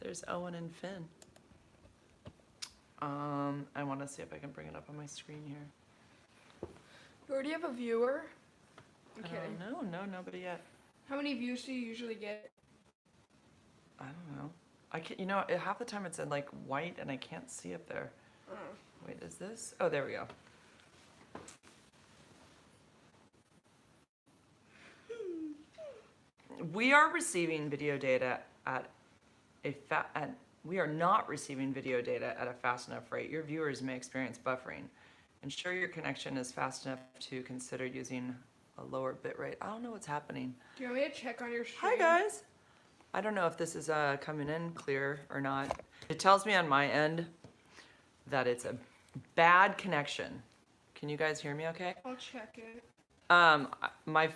There's Owen and Finn. I want to see if I can bring it up on my screen here. You already have a viewer? Okay. No, nobody yet. How many views do you usually get? I don't know. I can't, half the time it said like white and I can't see it there. Oh. Wait, is this? Oh, there we go. We are receiving video data we are not receiving video data at a fast enough rate. Your viewers may experience buffering. Ensure your connection is fast enough to consider using a lower bit rate. I don't know what's happening. Do you want me to check on your stream? Hi guys. I don't know if this is coming in clear or not. It tells me on my end that it's a bad connection. Can you guys hear me okay? I'll check it. I'm like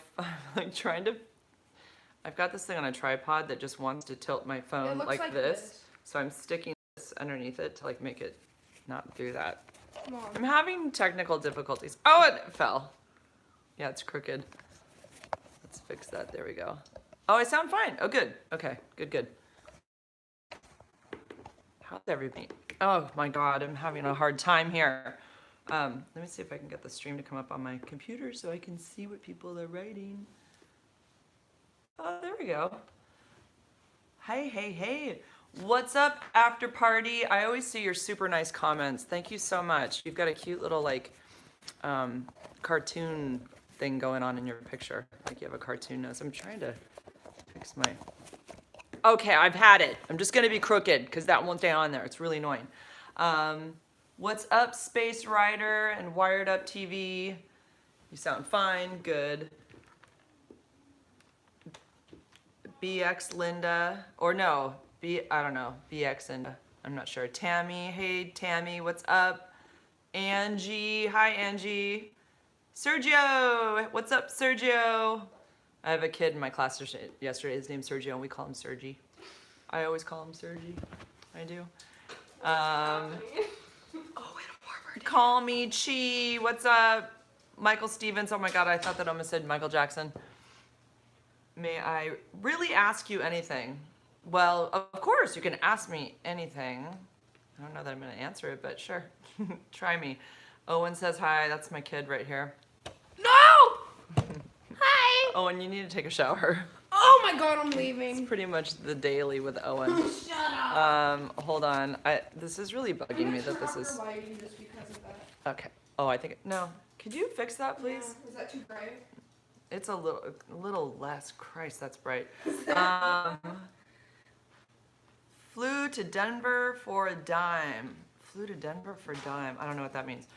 I've got this thing on a tripod that just wants to tilt my phone like this. So I'm sticking this underneath it to like make it not do that. Come on. I'm having technical difficulties. Oh, it fell. Yeah, it's crooked. Let's fix that. There we go. Oh, I sound fine. Oh, good. Okay, good. How's everybody? Oh my God, I'm having a hard time here. Let me see if I can get the stream to come up on my computer so I can see what people are writing. Oh, there we go. Hey. What's up, after party? I always see your super nice comments. Thank you so much. You've got a cute little like cartoon thing going on in your picture. Like you have a cartoon nose. I'm trying to fix my... Okay, I've had it. I'm just gonna be crooked because that won't stay on there. It's really annoying. What's up, Space Rider and Wired Up TV? You sound fine, good. BX Linda, or no, I don't know, BX Linda, I'm not sure. Tammy, hey Tammy, what's up? Angie, hi Angie. Sergio, what's up Sergio? I have a kid in my class yesterday, his name's Sergio, and we call him Sergi. I always call him Sergi, I do. Call me Chi, what's up? Michael Stevens, oh my God, I thought that almost said Michael Jackson. May I really ask you anything? Well, of course, you can ask me anything. I don't know that I'm going to answer it, but sure. Try me. Owen says hi. That's my kid right here. No! Hi! Owen, you need to take a shower. Oh my God, I'm leaving. It's pretty much the daily with Owen. Shut up. Hold on. This is really bugging me that this is... Just because of that. Okay. Oh, I think... No. Could you fix that, please? Yeah. Is that too bright? It's a little less. Christ, that's bright. Flew to Denver for a dime. Flew to Denver for a dime. I don't know what that means.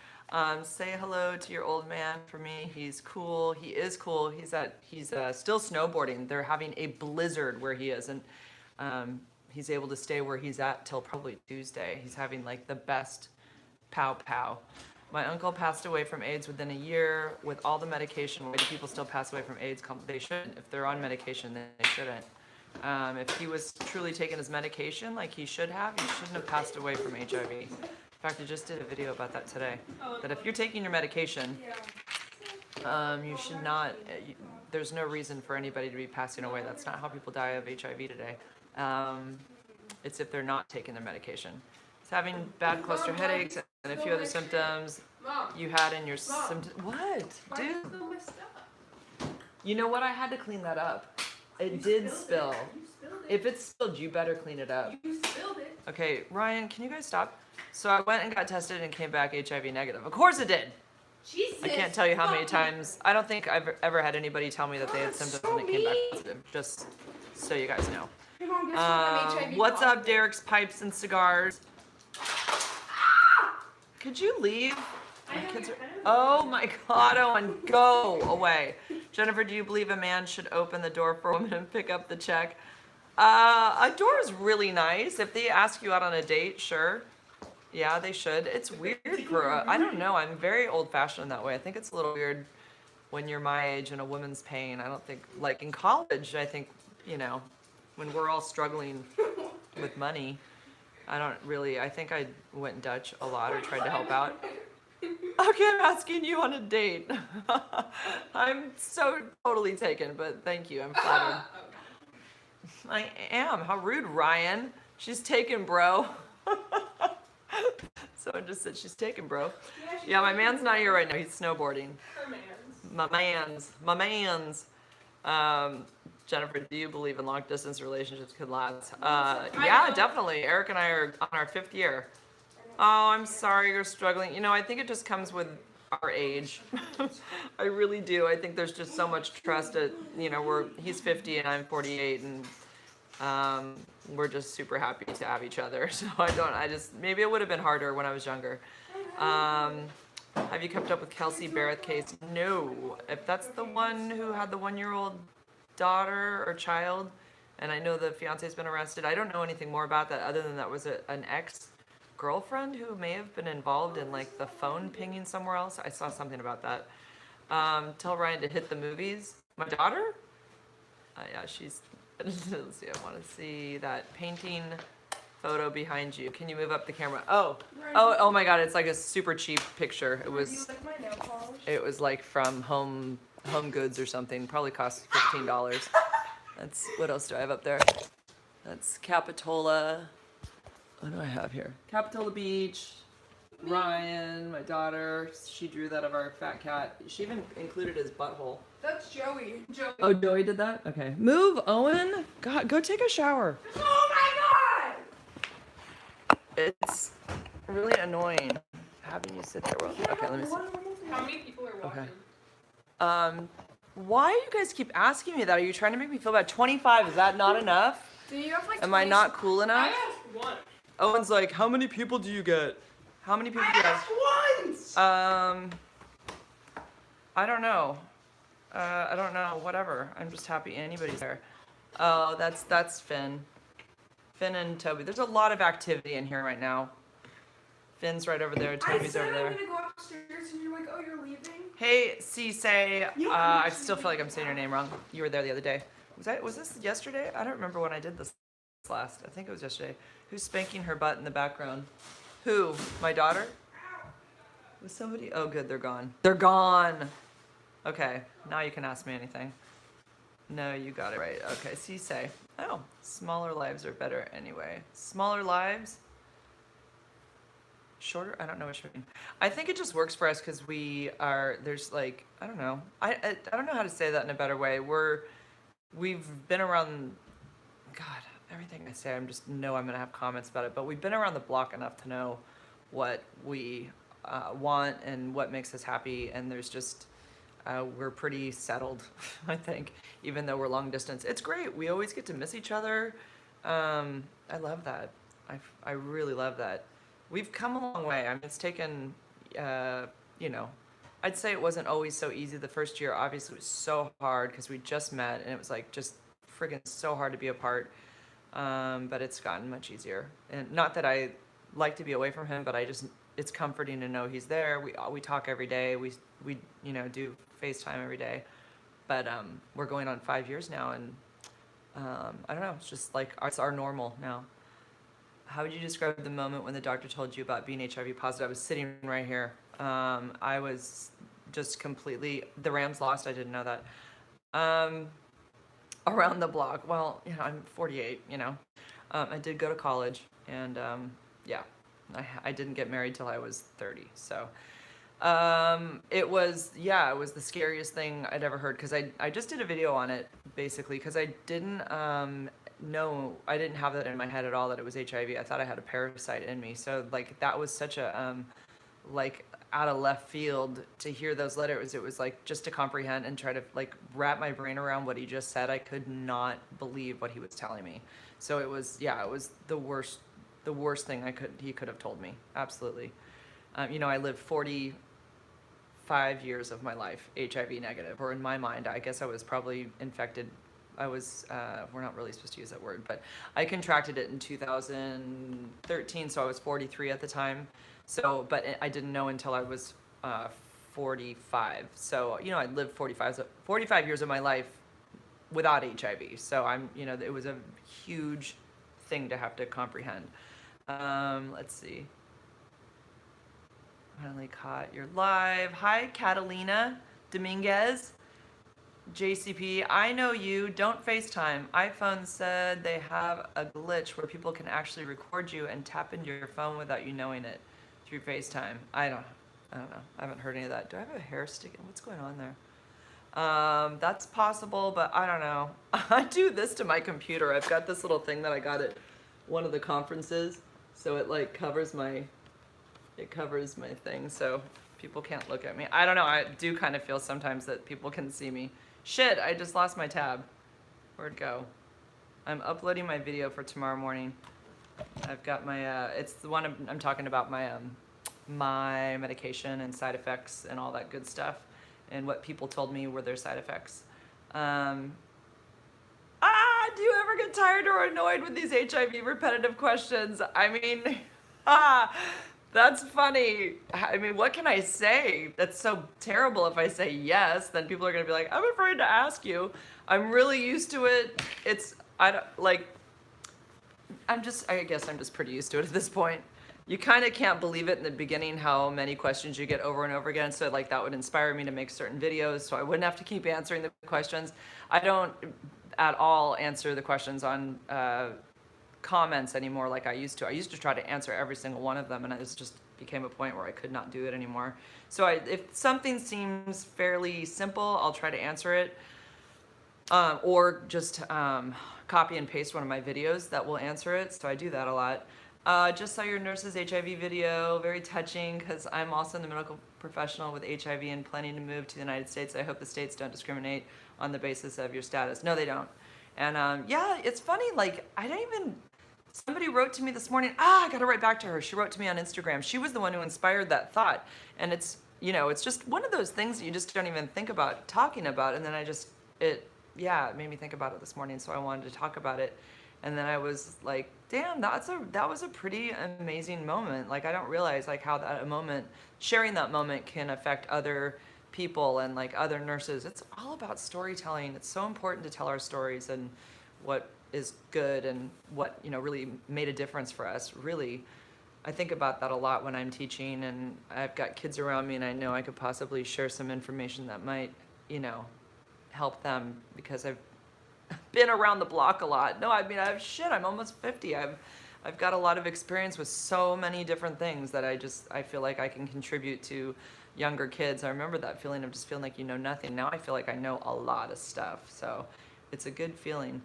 Say hello to your old man for me. He's cool. He is cool. He's still snowboarding. They're having a blizzard where he is, and he's able to stay where he's at till probably Tuesday. He's having like the best pow. My uncle passed away from AIDS within a year with all the medication. Why do people still pass away from AIDS? They shouldn't. If they're on medication, then they shouldn't. If he was truly taking his medication like he should have, he shouldn't have passed away from HIV. In fact, I just did a video about that today. That if you're taking your medication, you should not, there's no reason for anybody to be passing away. That's not how people die of HIV today. It's if they're not taking their medication. It's having bad cluster headaches and a few other symptoms you had in your symptoms. What? Dude. You know what? I had to clean that up. It did spill. If it spilled, you better clean it up. You spilled it. Okay, Ryan, can you guys stop? So I went and got tested and came back HIV negative. Of course it did. Jesus. I can't tell you how many times. I don't think I've ever had anybody tell me that they had symptoms and it came back positive. Just so you guys know. What's up, Derek's Pipes and Cigars? Could you leave? My kids are... Oh my God, Owen, go away. Jennifer, do you believe a man should open the door for a woman and pick up the check? A door is really nice. If they ask you out on a date, sure. Yeah, they should. It's weird for I don't know. I'm very old-fashioned in that way. I think it's a little weird when you're my age and a woman's paying. I don't think, like in college, I think, when we're all struggling with money, I think I went Dutch a lot or tried to help out. Okay, I'm asking you on a date. I'm so totally taken, but thank you. I'm flattered. I am. How rude, Ryan. She's taken, bro. Someone just said she's taken, bro. she's Yeah, my taken. man's not here right now. He's snowboarding. Her man's. My man's. Jennifer, do you believe in long distance relationships could last? Yeah, don't. definitely. Eric and I are on our 5th year. Oh, I'm sorry you're struggling. You know, I think it just comes with our age. I really do. I think there's just so much trust at, you know, he's 50 and I'm 48 and we're just super happy to have each other. So maybe it would have been harder when I was younger. Have you kept up with Kelsey Barrett case? No. If that's the one who had the 1-year-old daughter or child, and I know the fiance's been arrested, I don't know anything more about that other than that was an ex-girlfriend who may have been involved in like the phone pinging somewhere else. I saw something about that. Tell Ryan to hit the movies. My daughter? Yeah, she's. Let's see. I want to see that painting photo behind you. Can you move up the camera? Oh my God! It's like a super cheap picture. Do you like my nail polish? It was like from Home Goods or something. Probably cost $15. That's what else do I have up there? That's Capitola. What do I have here? Capitola Beach. Ryan, my daughter. She drew that of our fat cat. She even included his butthole. That's Joey. Joey. Oh, Joey did that? Okay. Move, Owen. God, go take a shower. Oh my God! It's really annoying having you sit there. Well, okay, let me see. How many people are watching? Okay. Why do you guys keep asking me that? Are you trying to make me feel bad? 25, is that not enough? Do you have like Am I not cool I enough? asked once. Owen's like, how many people do you get? How many people do you have? Once! I don't know. I don't know. Whatever. I'm just happy anybody's there. Oh, that's Finn. Finn and Toby. There's a lot of activity in here right now. Finn's right over there. Toby's over there. I'm gonna go upstairs and you're like, oh, you're leaving? Hey, Cisse. You I still feel like I'm saying your name wrong. You were there the other day. Was this yesterday? I don't remember when I did this last. I think it was yesterday. Who's spanking her butt in the background? Who? My daughter? Was somebody? Oh, good. They're gone. They're gone. Okay. Now you can ask me anything. No, you got it right. Okay. Cisse. Oh, smaller lives are better anyway. Smaller lives? Shorter? I don't know what you mean. I think it just works for us because there's like, I don't know. I don't know how to say that in a better way. We've been around, God, everything I say, I'm going to have comments about it, but we've been around the block enough to know what we want and what makes us happy. And there's just, we're pretty settled, I think, even though we're long distance. It's great. We always get to miss each other. I love that. I really love that. We've come a long way. I mean, it's taken, I'd say it wasn't always so easy the first year. Obviously, it was so hard because we just met and it was like just friggin' so hard to be apart. But it's gotten much easier. And not that I like to be away from him, but it's comforting to know he's there. We talk every day. We do FaceTime every day. But we're going on 5 years now, and I don't know. It's just like it's our normal now. How would you describe the moment when the doctor told you about being HIV positive? I was sitting right here. I was just completely. The Rams lost. I didn't know that. Around the block. Well, I'm 48. I did go to college, and I didn't get married till I was 30. So it was the scariest thing I'd ever heard because I just did a video on it basically because I didn't I didn't have that in my head at all that it was HIV. I thought I had a parasite in me. So like that was such a like out of left field to hear those letters. It was like just to comprehend and try to like wrap my brain around what he just said. I could not believe what he was telling me. So it was the worst thing he could have told me. Absolutely. I lived 45 years of my life HIV negative, or in my mind, I guess I was probably infected. We're not really supposed to use that word, but I contracted it in 2013, so I was 43 at the time. So, but I didn't know until I was 45. So, I lived 45 years of my life without HIV. So it was a huge thing to have to comprehend. Let's see. Finally caught your live. Hi, Catalina Dominguez. JCP, I know you. Don't FaceTime. iPhone said they have a glitch where people can actually record you and tap into your phone without you knowing it through FaceTime. I don't know. I haven't heard any of that. Do I have a hair sticking? What's going on there? That's possible, but I don't know. I do this to my computer. I've got this little thing that I got at one of the conferences, so it like covers my thing, so people can't look at me. I don't know. I do kind of feel sometimes that people can see me. Shit, I just lost my tab. Where'd it go? I'm uploading my video for tomorrow morning. I've got my, it's the one I'm talking about, my medication and side effects and all that good stuff and what people told me were their side effects. Do you ever get tired or annoyed with these HIV repetitive questions? I mean, that's funny. I mean, what can I say? That's so terrible. If I say yes, then people are gonna be like, I'm afraid to ask you. I'm really used to it. I guess I'm just pretty used to it at this point. You kind of can't believe it in the beginning how many questions you get over and over again. So like that would inspire me to make certain videos so I wouldn't have to keep answering the questions. I don't at all answer the questions on comments anymore like I used to. I used to try to answer every single one of them, and it just became a point where I could not do it anymore. So if something seems fairly simple, I'll try to answer it, or just copy and paste one of my videos that will answer it. So I do that a lot. Just saw your nurse's HIV video, very touching, because I'm also in the medical professional with HIV and planning to move to the United States. I hope the states don't discriminate on the basis of your status. No, they don't. And yeah, it's funny, like, somebody wrote to me this morning, I gotta write back to her. She wrote to me on Instagram. She was the one who inspired that thought. And it's just one of those things that you just don't even think about talking about. And then it made me think about it this morning, so I wanted to talk about it. And then I was like, damn, that was a pretty amazing moment. Like, I don't realize like how sharing that moment can affect other people and like other nurses. It's all about storytelling. It's so important to tell our stories and what is good and what, really made a difference for us. Really, I think about that a lot when I'm teaching, and I've got kids around me and I know I could possibly share some information that might, help them, because I've been around the block a lot. No, I mean, I'm almost 50. I've got a lot of experience with so many different things that I feel like I can contribute to younger kids. I remember that feeling of just feeling like you know nothing. Now I feel like I know a lot of stuff. So it's a good feeling.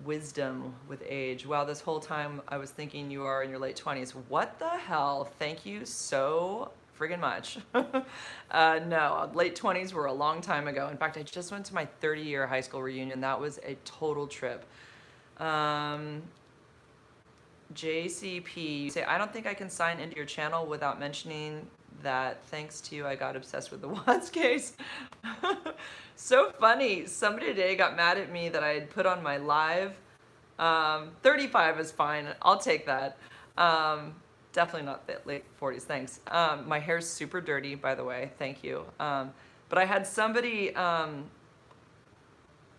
Wisdom with age. Wow, this whole time I was thinking you are in your late 20s. What the hell? Thank you so friggin' much. No, late 20s were a long time ago. In fact, I just went to my 30-year high school reunion. That was a total trip. JCP, you say, I don't think I can sign into your channel without mentioning that thanks to you, I got obsessed with the Watts case. So funny. Somebody today got mad at me that I had put on my live. 35 is fine. I'll take that. Definitely not the late 40s. Thanks. My hair's super dirty, by the way. Thank you. But I had somebody, on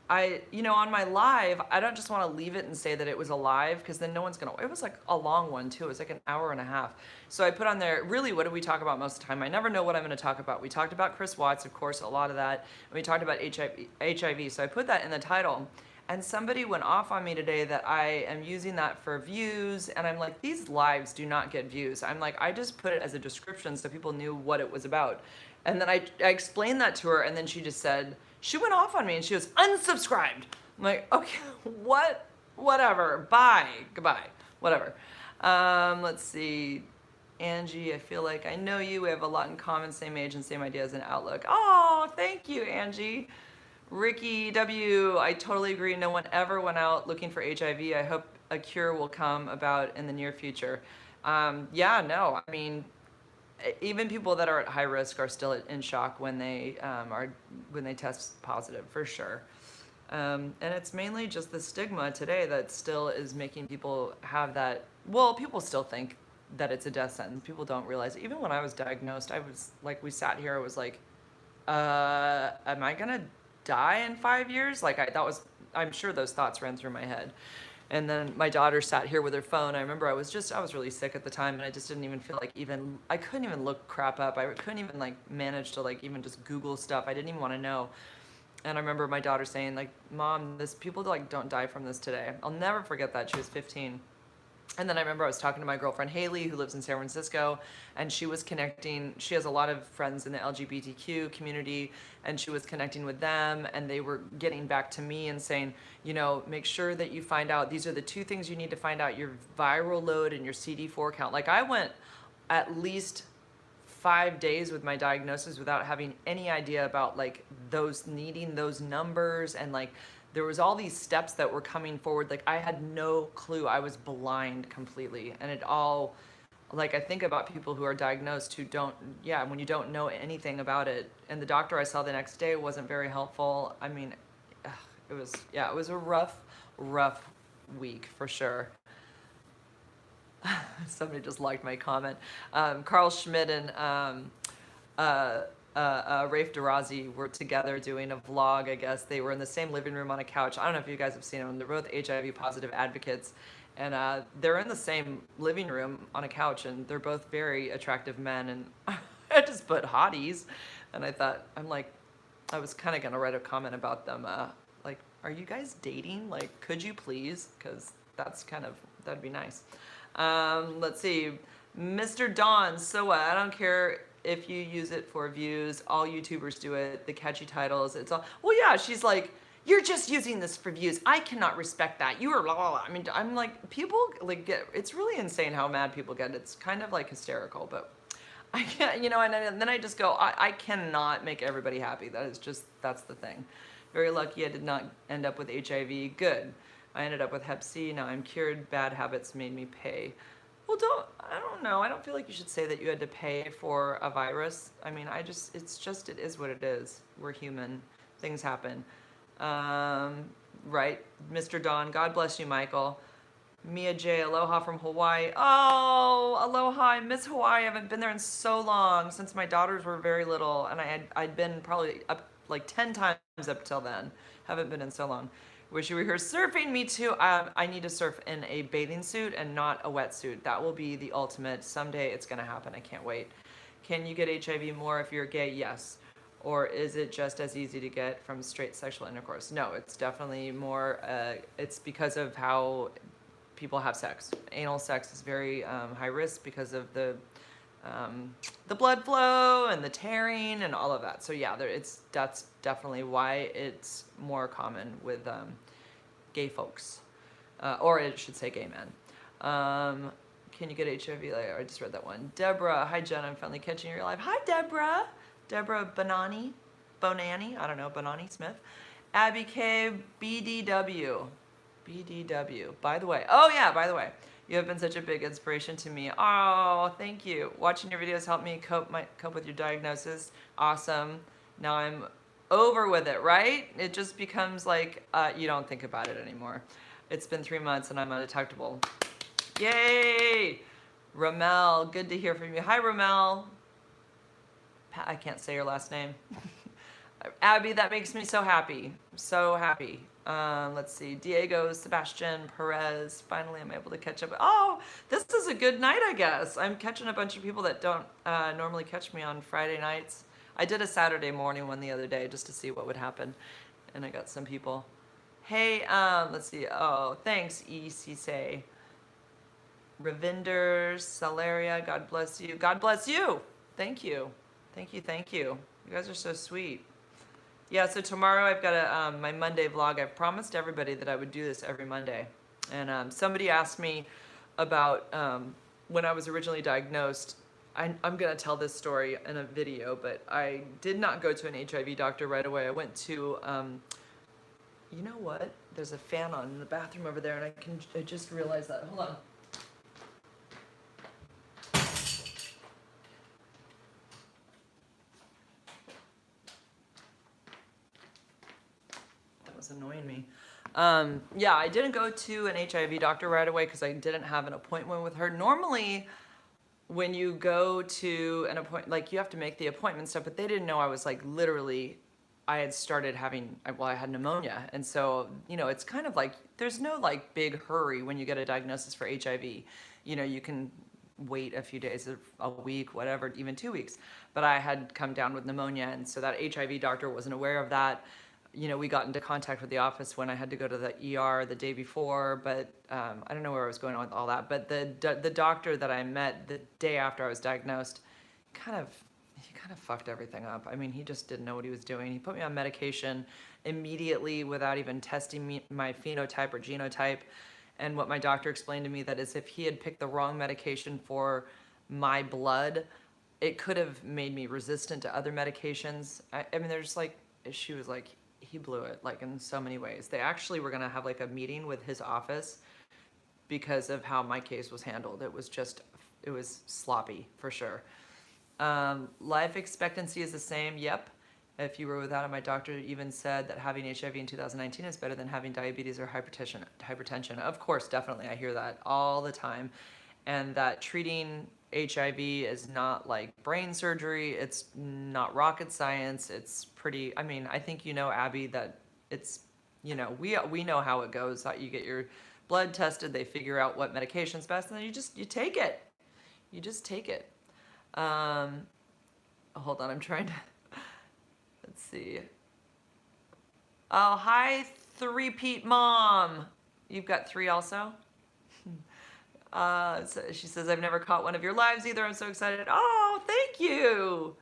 my live, I don't just want to leave it and say that it was a live, because then no one's going to, it was like a long one too. It was like an hour and a half. So I put on there, really, what did we talk about most of the time? I never know what I'm going to talk about. We talked about Chris Watts, of course, a lot of that. And we talked about HIV. So I put that in the title. And somebody went off on me today that I am using that for views. And I'm like, these lives do not get views. I'm like, I just put it as a description so people knew what it was about. And then I explained that to her, and then she just said, she went off on me and she was unsubscribed. I'm like, okay, whatever, bye, goodbye, whatever. Let's see. Angie, I feel like I know you. We have a lot in common, same age and same ideas and outlook. Oh, thank you, Angie. Ricky W, I totally agree. No one ever went out looking for HIV. I hope a cure will come about in the near future. Yeah, no, I mean, even people that are at high risk are still in shock when they test positive, for sure. And it's mainly just the stigma today that still is making people have that. Well, people still think that it's a death sentence. People don't realize. Even when I was diagnosed, I was like, we sat here, I was like, am I gonna die in 5 years? Like, I'm sure those thoughts ran through my head. And then my daughter sat here with her phone. I remember I was really sick at the time, and I just didn't even feel like I couldn't even look crap up. I couldn't even like manage to like even just Google stuff. I didn't even want to know. And I remember my daughter saying, like, Mom, this people like don't die from this today. I'll never forget that. She was 15. And then I remember I was talking to my girlfriend Haley, who lives in San Francisco, and she was connecting. She has a lot of friends in the LGBTQ community, and she was connecting with them, and they were getting back to me and saying, you know, make sure that you find out, these are the two things you need to find out, your viral load and your CD4 count. Like I went at least 5 days with my diagnosis without having any idea about like those needing those numbers, and like there was all these steps that were coming forward. Like I had no clue. I was blind completely. And it all, like I think about people who are diagnosed who don't, yeah, when you don't know anything about it. And the doctor I saw the next day wasn't very helpful. I mean, it was, yeah, it was a rough week for sure. Somebody just liked my comment. Carl Schmidt and Rafe Darazi were together doing a vlog, I guess. They were in the same living room on a couch. I don't know if you guys have seen them. They're both HIV positive advocates. And they're in the same living room on a couch, and they're both very attractive men. And I just put hotties. And I thought, I was kind of going to write a comment about them. Like, are you guys dating? Like, could you please? Because that'd be nice. Let's see. Mr. Don, so what? I don't care if you use it for views. All YouTubers do it. The catchy titles. It's all. Well, yeah. She's like, you're just using this for views. I cannot respect that. You are blah, blah, blah. I mean, I'm like, people like get. It's really insane how mad people get. It's kind of like hysterical, but I can't. You know, and then I just go. I cannot make everybody happy. That's the thing. Very lucky I did not end up with HIV. Good. I ended up with Hep C. Now I'm cured. Bad habits made me pay. Well, I don't know. I don't feel like you should say that you had to pay for a virus. I mean, it is what it is. We're human. Things happen. Right. Mr. Don, God bless you, Michael. Mia J, aloha from Hawaii. Oh, aloha. I miss Hawaii. I haven't been there in so long, since my daughters were very little, and I'd been probably up like 10 times up till then. Haven't been in so long. Wish you were here surfing. Me too. I need to surf in a bathing suit and not a wetsuit. That will be the ultimate. Someday it's going to happen. I can't wait. Can you get HIV more if you're gay? Yes. Or is it just as easy to get from straight sexual intercourse? No, it's definitely more. It's because of how people have sex. Anal sex is very high risk because of the blood flow and the tearing and all of that. So yeah, that's definitely why it's more common with gay folks, or it should say gay men. Can you get HIV? I just read that one. Deborah, hi Jen, I'm finally catching you live. Hi Deborah. Deborah Bonani, I don't know, Bonani Smith. Abby K, BDW. By the way, you have been such a big inspiration to me. Oh, thank you. Watching your videos helped me cope with your diagnosis. Awesome. Now I'm over with it, right? It just becomes like you don't think about it anymore. It's been 3 months and I'm undetectable. Yay! Ramel, good to hear from you. Hi, Ramel. I can't say your last name. Abby, that makes me so happy. So happy. Let's see. Diego, Sebastian, Perez. Finally, I'm able to catch up. Oh, this is a good night, I guess. I'm catching a bunch of people that don't normally catch me on Friday nights. I did a Saturday morning one the other day just to see what would happen. And I got some people. Hey, let's see. Oh, thanks, ECC. Ravinder, Salaria, God bless you. God bless you. Thank you. Thank you. You guys are so sweet. Yeah, so tomorrow I've got my Monday vlog. I've promised everybody that I would do this every Monday. And somebody asked me about when I was originally diagnosed. I'm going to tell this story in a video, but I did not go to an HIV doctor right away. I went to, you know what? There's a fan on in the bathroom over there, and I just realized that. Hold on. Annoying me. Yeah, I didn't go to an HIV doctor right away because I didn't have an appointment with her. Normally, when you go to an appointment, like you have to make the appointment stuff, but they didn't know I was like literally, I had started having, I had pneumonia. And so, you know, it's kind of like, there's no like big hurry when you get a diagnosis for HIV. You know, you can wait a few days, a week, whatever, even 2 weeks. But I had come down with pneumonia, and so that HIV doctor wasn't aware of that. we got into contact with the office when I had to go to the ER the day before, but I don't know where I was going on with all that. But the doctor that I met the day after I was diagnosed, kind of he kind of fucked everything up. I mean, he just didn't know what he was doing. He put me on medication immediately without even testing my phenotype or genotype. And what my doctor explained to me that is if he had picked the wrong medication for my blood, it could have made me resistant to other medications. I mean, there's like, she was like, he blew it like in so many ways. They actually were gonna have like a meeting with his office because of how my case was handled. It was sloppy for sure. Life expectancy is the same. Yep. If you were without it, my doctor even said that having HIV in 2019 is better than having diabetes or hypertension. Of course, definitely. I hear that all the time. And that treating HIV is not like brain surgery. It's not rocket science. It's pretty, I mean, I think Abby, that it's, we know how it goes. That you get your blood tested, they figure out what medication's best, and then you take it. You just take it. Hold on, I'm trying to, let's see. Oh, hi, three-peat mom. You've got 3 also? So she says, I've never caught one of your lives either. I'm so excited. Oh, thank you.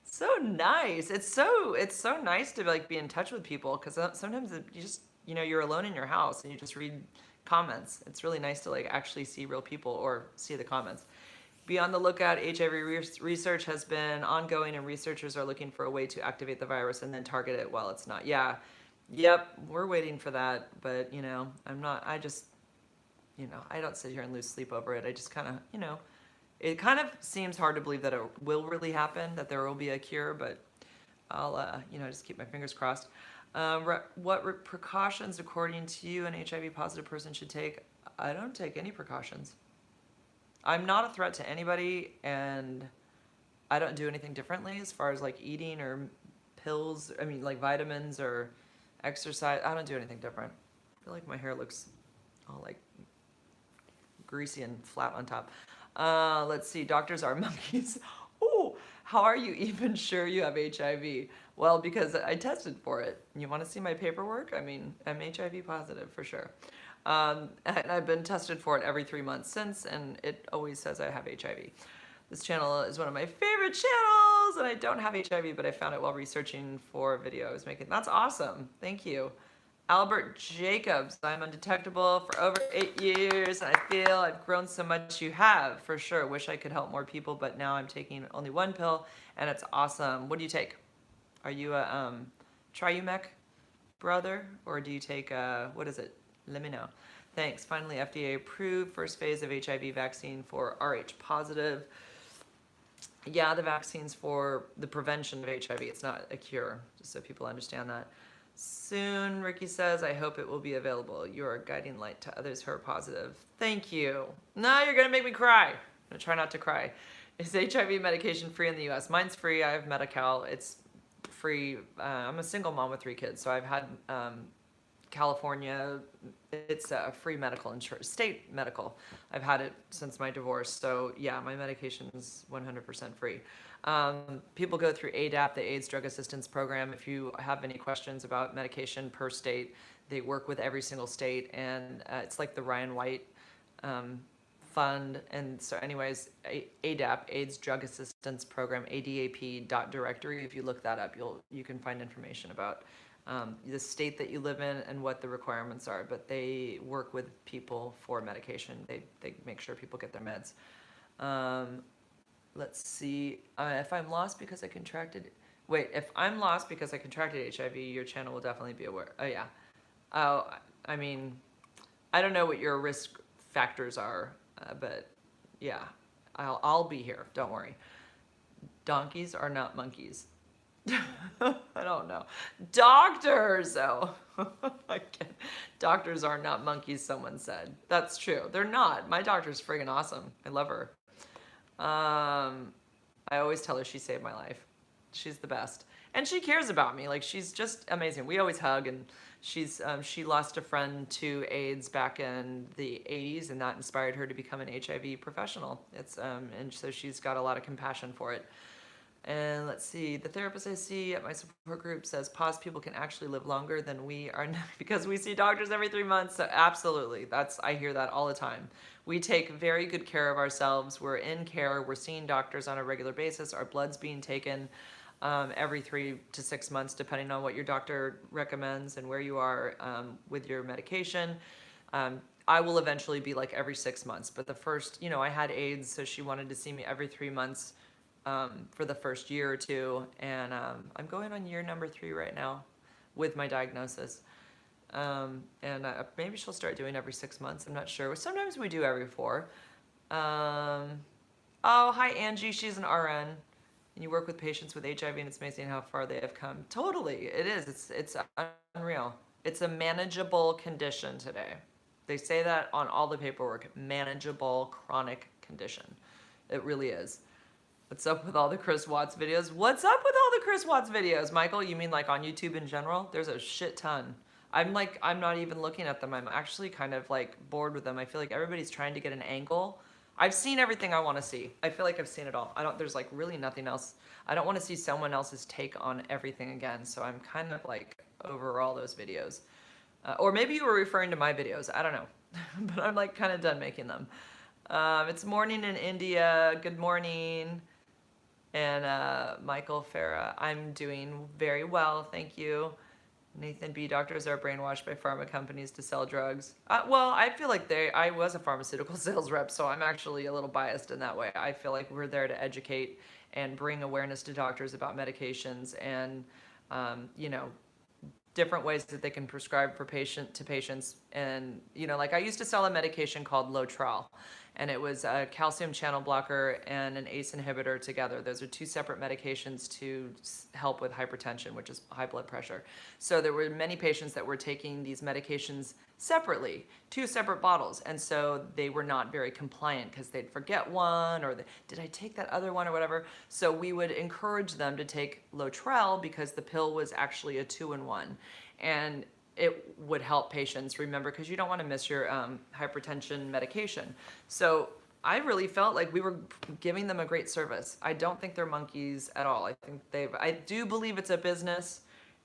So nice. It's so nice to like be in touch with people, because sometimes you just, you're alone in your house and you just read comments. It's really nice to like actually see real people or see the comments. Be on the lookout. HIV research has been ongoing, and researchers are looking for a way to activate the virus and then target it while it's not. Yeah. Yep. We're waiting for that. But, I don't sit here and lose sleep over it. I just kind of, it kind of seems hard to believe that it will really happen, that there will be a cure, but I'll, just keep my fingers crossed. What precautions, according to you, an HIV positive person should take? I don't take any precautions. I'm not a threat to anybody, and I don't do anything differently as far as like eating or pills. I mean, like vitamins or exercise. I don't do anything different. I feel like my hair looks all like greasy and flat on top. Let's see. Doctors are monkeys. Oh, how are you even sure you have HIV? Well, because I tested for it. You want to see my paperwork? I mean, I'm HIV positive for sure. And I've been tested for it every 3 months since, and it always says I have HIV. This channel is one of my favorite channels, and I don't have HIV, but I found it while researching for a video I was making. That's awesome. Thank you. Albert Jacobs, I'm undetectable for over 8 years, and I feel I've grown so much. You have, for sure. Wish I could help more people, but now I'm taking only 1 pill, and it's awesome. What do you take? Are you a Triumec brother, or do you take, what is it? Let me know. Thanks. Finally, FDA approved first phase of HIV vaccine for Rh positive. Yeah, the vaccine's for the prevention of HIV. It's not a cure, just so people understand that. Soon, Ricky says, I hope it will be available. You're a guiding light to others who are positive. Thank you. No, you're going to make me cry. I'm going to try not to cry. Is HIV medication free in the U.S.? Mine's free. I have Medi-Cal. It's free. I'm a single mom with 3 kids, so I've had California, it's a free medical insurance, state medical. I've had it since my divorce. So yeah, my medication is 100% free. People go through ADAP, the AIDS Drug Assistance Program. If you have any questions about medication per state, they work with every single state, and it's like the Ryan White fund. And so anyways, ADAP, AIDS Drug Assistance Program, ADAP.directory. If you look that up, you can find information about the state that you live in and what the requirements are, but they work with people for medication. They make sure people get their meds. Let's see. If I'm lost because I contracted... Wait, if I'm lost because I contracted HIV, your channel will definitely be aware. Oh, yeah. Oh, I mean, I don't know what your risk factors are, but yeah, I'll be here. Don't worry. Donkeys are not monkeys. I don't know. Doctors, oh, doctors are not monkeys, someone said. That's true. They're not. My doctor's friggin' awesome. I love her. I always tell her she saved my life. She's the best. And she cares about me. Like, she's just amazing. We always hug, and she lost a friend to AIDS back in the 80s, and that inspired her to become an HIV professional. And so she's got a lot of compassion for it. And let's see, the therapist I see at my support group says POS people can actually live longer than we are because we see doctors every 3 months. So absolutely, I hear that all the time. We take very good care of ourselves. We're in care. We're seeing doctors on a regular basis. Our blood's being taken every 3 to 6 months, depending on what your doctor recommends and where you are with your medication. I will eventually be like every 6 months, but the first, I had AIDS, so she wanted to see me every 3 months for the first year or two, and I'm going on year number 3 right now with my diagnosis. And maybe she'll start doing every 6 months. I'm not sure. Sometimes we do every 4. Oh, hi Angie. She's an RN, and you work with patients with HIV, and it's amazing how far they have come. Totally, it is. It's unreal. It's a manageable condition today. They say that on all the paperwork. Manageable chronic condition. It really is. What's up with all the Chris Watts videos? What's up with all the Chris Watts videos, Michael? You mean like on YouTube in general? There's a shit ton. I'm not even looking at them. I'm actually kind of like bored with them. I feel like everybody's trying to get an angle. I've seen everything I want to see. I feel like I've seen it all. There's like really nothing else. I don't want to see someone else's take on everything again. So I'm kind of like over all those videos. Or maybe you were referring to my videos. I don't know. But I'm like kind of done making them. It's morning in India. Good morning. And Michael Farah, I'm doing very well, thank you. Nathan B, doctors are brainwashed by pharma companies to sell drugs. Well, I feel like I was a pharmaceutical sales rep, so I'm actually a little biased in that way. I feel like we're there to educate and bring awareness to doctors about medications and, different ways that they can prescribe to patients. And, like I used to sell a medication called Lotrel, and it was a calcium channel blocker and an ACE inhibitor together. Those are 2 separate medications to help with hypertension, which is high blood pressure. So there were many patients that were taking these medications separately, 2 separate bottles. And so they were not very compliant because they'd forget one or did I take that other one or whatever? So we would encourage them to take Lotrel because the pill was actually a 2-in-1. And it would help patients remember, because you don't want to miss your hypertension medication. So I really felt like we were giving them a great service. I don't think they're monkeys at all. I do believe it's a business,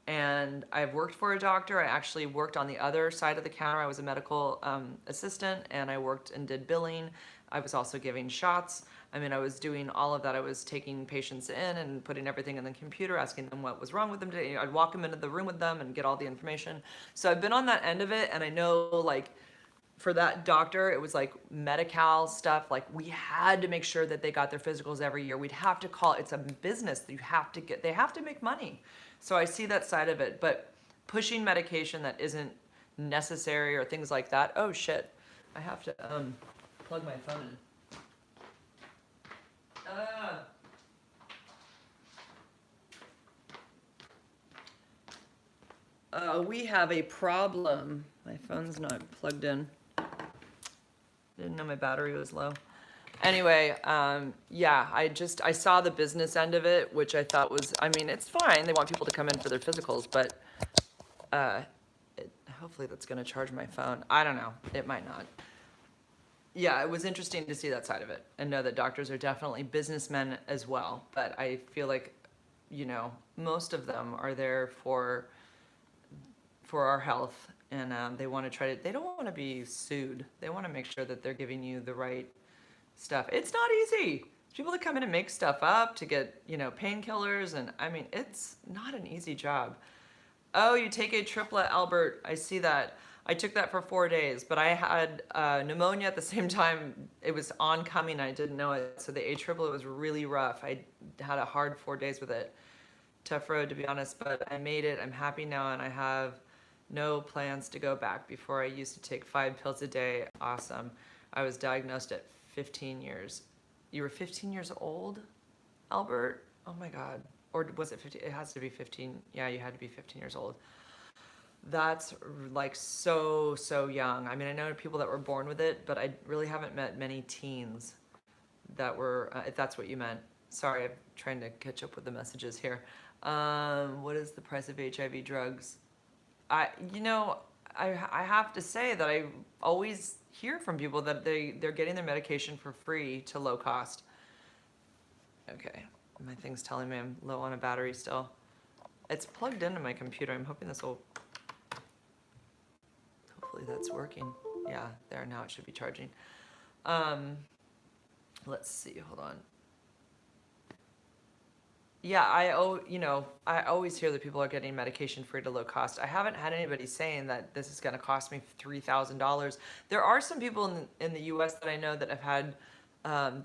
and I've worked for a doctor. I actually worked on the other side of the counter. I was a medical assistant, and I worked and did billing. I was also giving shots. I was doing all of that. I was taking patients in and putting everything in the computer, asking them what was wrong with them today. I'd walk them into the room with them and get all the information. So I've been on that end of it, and I know like for that doctor, it was like Medi-Cal stuff. Like we had to make sure that they got their physicals every year. We'd have to call, it's a business that they have to make money. So I see that side of it, but pushing medication that isn't necessary or things like that. Oh shit, I have to plug my phone in. We have a problem. My phone's not plugged in. Didn't know my battery was low. Anyway, yeah, I saw the business end of it, which I thought was, it's fine. They want people to come in for their physicals, but hopefully that's going to charge my phone. I don't know. It might not. Yeah, it was interesting to see that side of it and know that doctors are definitely businessmen as well. But I feel like, most of them are there for our health, and they don't want to be sued. They want to make sure that they're giving you the right stuff. It's not easy. People that come in and make stuff up to get, painkillers, and it's not an easy job. Oh, you take a triplet, Albert. I see that. I took that for 4 days, but I had pneumonia at the same time. It was oncoming. I didn't know it. So the A-triplet was really rough. I had a hard 4 days with it. Tough road, to be honest, but I made it. I'm happy now, and I have no plans to go back. Before, I used to take 5 pills a day. Awesome. I was diagnosed at 15 years. You were 15 years old, Albert? Oh my God. Or was it 15? It has to be 15. Yeah, you had to be 15 years old. That's like so young. I know people that were born with it, but I really haven't met many teens that were, if that's what you meant. Sorry, I'm trying to catch up with the messages here. What is the price of HIV drugs? I have to say that I always hear from people that they're getting their medication for free to low cost. Okay. My thing's telling me I'm low on a battery still. It's plugged into my computer. I'm hoping this will, hopefully that's working. Yeah, there, now it should be charging. Um, let's see, hold on. Yeah, I always hear that people are getting medication free to low cost. I haven't had anybody saying that this is going to cost me $3,000. There are some people in the U.S. that I know that have had,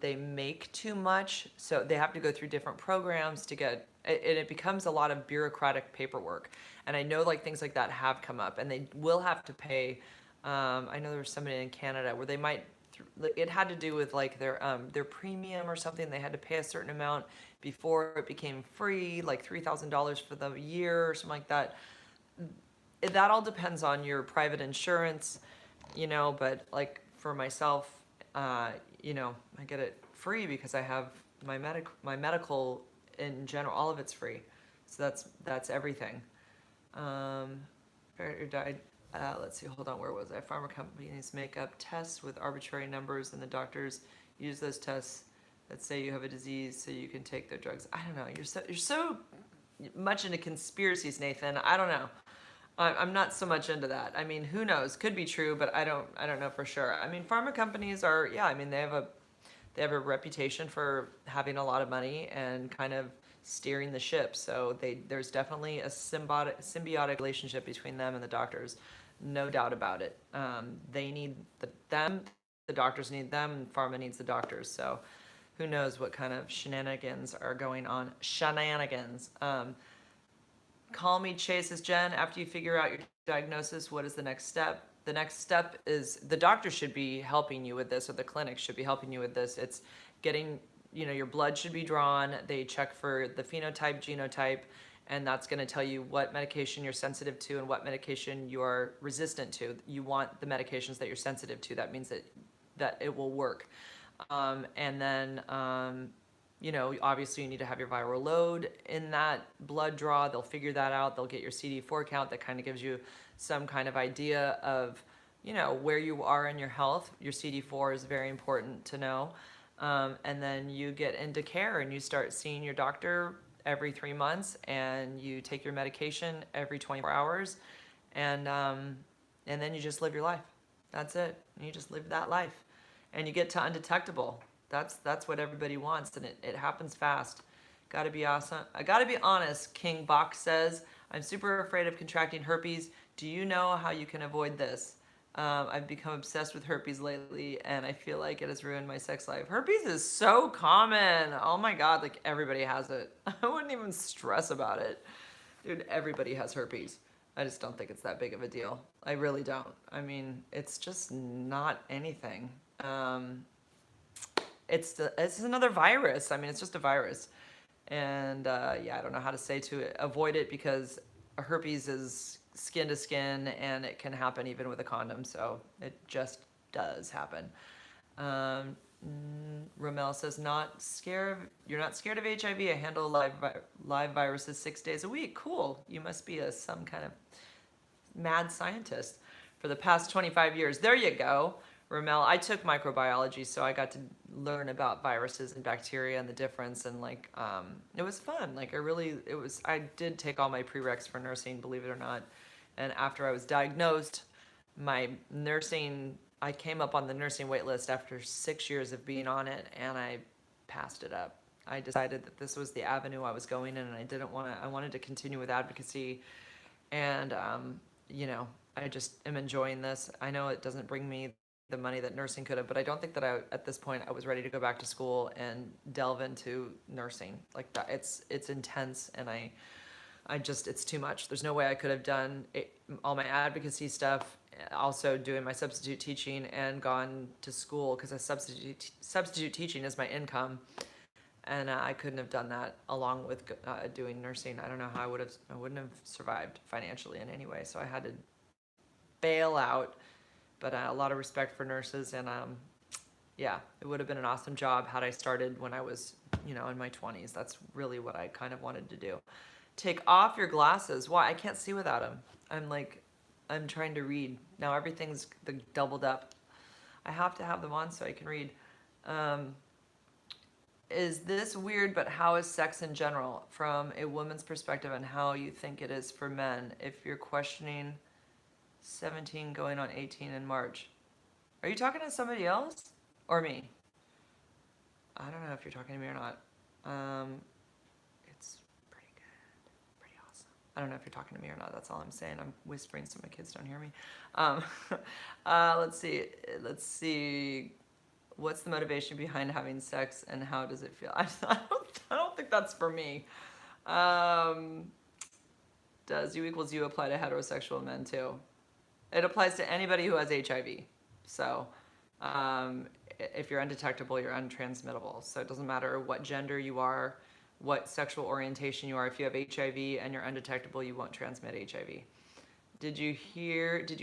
they make too much, so they have to go through different programs to get, and it becomes a lot of bureaucratic paperwork. And I know like things like that have come up, and they will have to pay. I know there was somebody in Canada where they might, it had to do with like their premium or something. They had to pay a certain amount before it became free, like $3,000 for the year or something like that. That all depends on your private insurance, but like for myself, I get it free because I have my medical in general, all of it's free. So that's everything. Died. Let's see, hold on, where was I? Pharma companies make up tests with arbitrary numbers, and the doctors use those tests that say you have a disease so you can take their drugs. I don't know. You're so much into conspiracies, Nathan. I don't know. I'm not so much into that. I mean, who knows? Could be true, but I don't know for sure. I mean, pharma companies are, yeah, I mean, they have a reputation for having a lot of money and kind of steering the ship. So there's definitely a symbiotic relationship between them and the doctors, no doubt about it. They need them, the doctors need them, and pharma needs the doctors. So who knows what kind of shenanigans are going on? Shenanigans. Call me Chase, says Jen. After you figure out your diagnosis, what is the next step? The next step is the doctor should be helping you with this, or the clinic should be helping you with this. It's getting, your blood should be drawn. They check for the phenotype, genotype, and that's going to tell you what medication you're sensitive to and what medication you're resistant to. You want the medications that you're sensitive to. That means that it will work. And then, obviously you need to have your viral load in that blood draw. They'll figure that out. They'll get your CD4 count. That kind of gives you some kind of idea of, where you are in your health. Your CD4 is very important to know. And then you get into care and you start seeing your doctor every 3 months, and you take your medication every 24 hours. And then you just live your life. That's it. You just live that life. And you get to undetectable. That's what everybody wants, and it happens fast. Gotta be awesome. I gotta be honest, King Bach says, I'm super afraid of contracting herpes. Do you know how you can avoid this? I've become obsessed with herpes lately, and I feel like it has ruined my sex life. Herpes is so common. Oh my God, like everybody has it. I wouldn't even stress about it. Dude, everybody has herpes. I just don't think it's that big of a deal. I really don't. I mean, it's just not anything. It's another virus. I mean, it's just a virus. And I don't know how to say to it, avoid it, because herpes is skin to skin and it can happen even with a condom. So it just does happen. Ramel says, you're not scared of HIV. I handle live viruses 6 days a week. Cool. You must be some kind of mad scientist for the past 25 years. There you go. Ramel, I took microbiology, so I got to learn about viruses and bacteria and the difference, and it was fun. I did take all my prereqs for nursing, believe it or not. And after I was diagnosed, I came up on the nursing wait list after 6 years of being on it, and I passed it up. I decided that this was the avenue I was going in, and I wanted to continue with advocacy, and I just am enjoying this. I know it doesn't bring me the money that nursing could have, but I don't think that at this point I was ready to go back to school and delve into nursing like that. It's intense, and it's too much. There's no way I could have done all my advocacy stuff, also doing my substitute teaching, and gone to school, because substitute teaching is my income, and I couldn't have done that along with doing nursing. I don't know how I wouldn't have survived financially in any way. So I had to bail out. But a lot of respect for nurses, and it would have been an awesome job had I started when I was, in my 20s. That's really what I kind of wanted to do. Take off your glasses. Why? I can't see without them. I'm trying to read. Now everything's doubled up. I have to have them on so I can read. is this weird, but how is sex in general from a woman's perspective and how you think it is for men? If you're questioning 17 going on 18 in March. Are you talking to somebody else or me? I don't know if you're talking to me or not. It's pretty good, pretty awesome. I don't know if you're talking to me or not. That's all I'm saying. I'm whispering so my kids don't hear me. Let's see. Let's see. What's the motivation behind having sex and how does it feel? I don't think that's for me. Does U equals U apply to heterosexual men too? It applies to anybody who has HIV. So if you're undetectable, you're untransmittable. So it doesn't matter what gender you are, what sexual orientation you are. If you have HIV and you're undetectable, you won't transmit HIV. Did you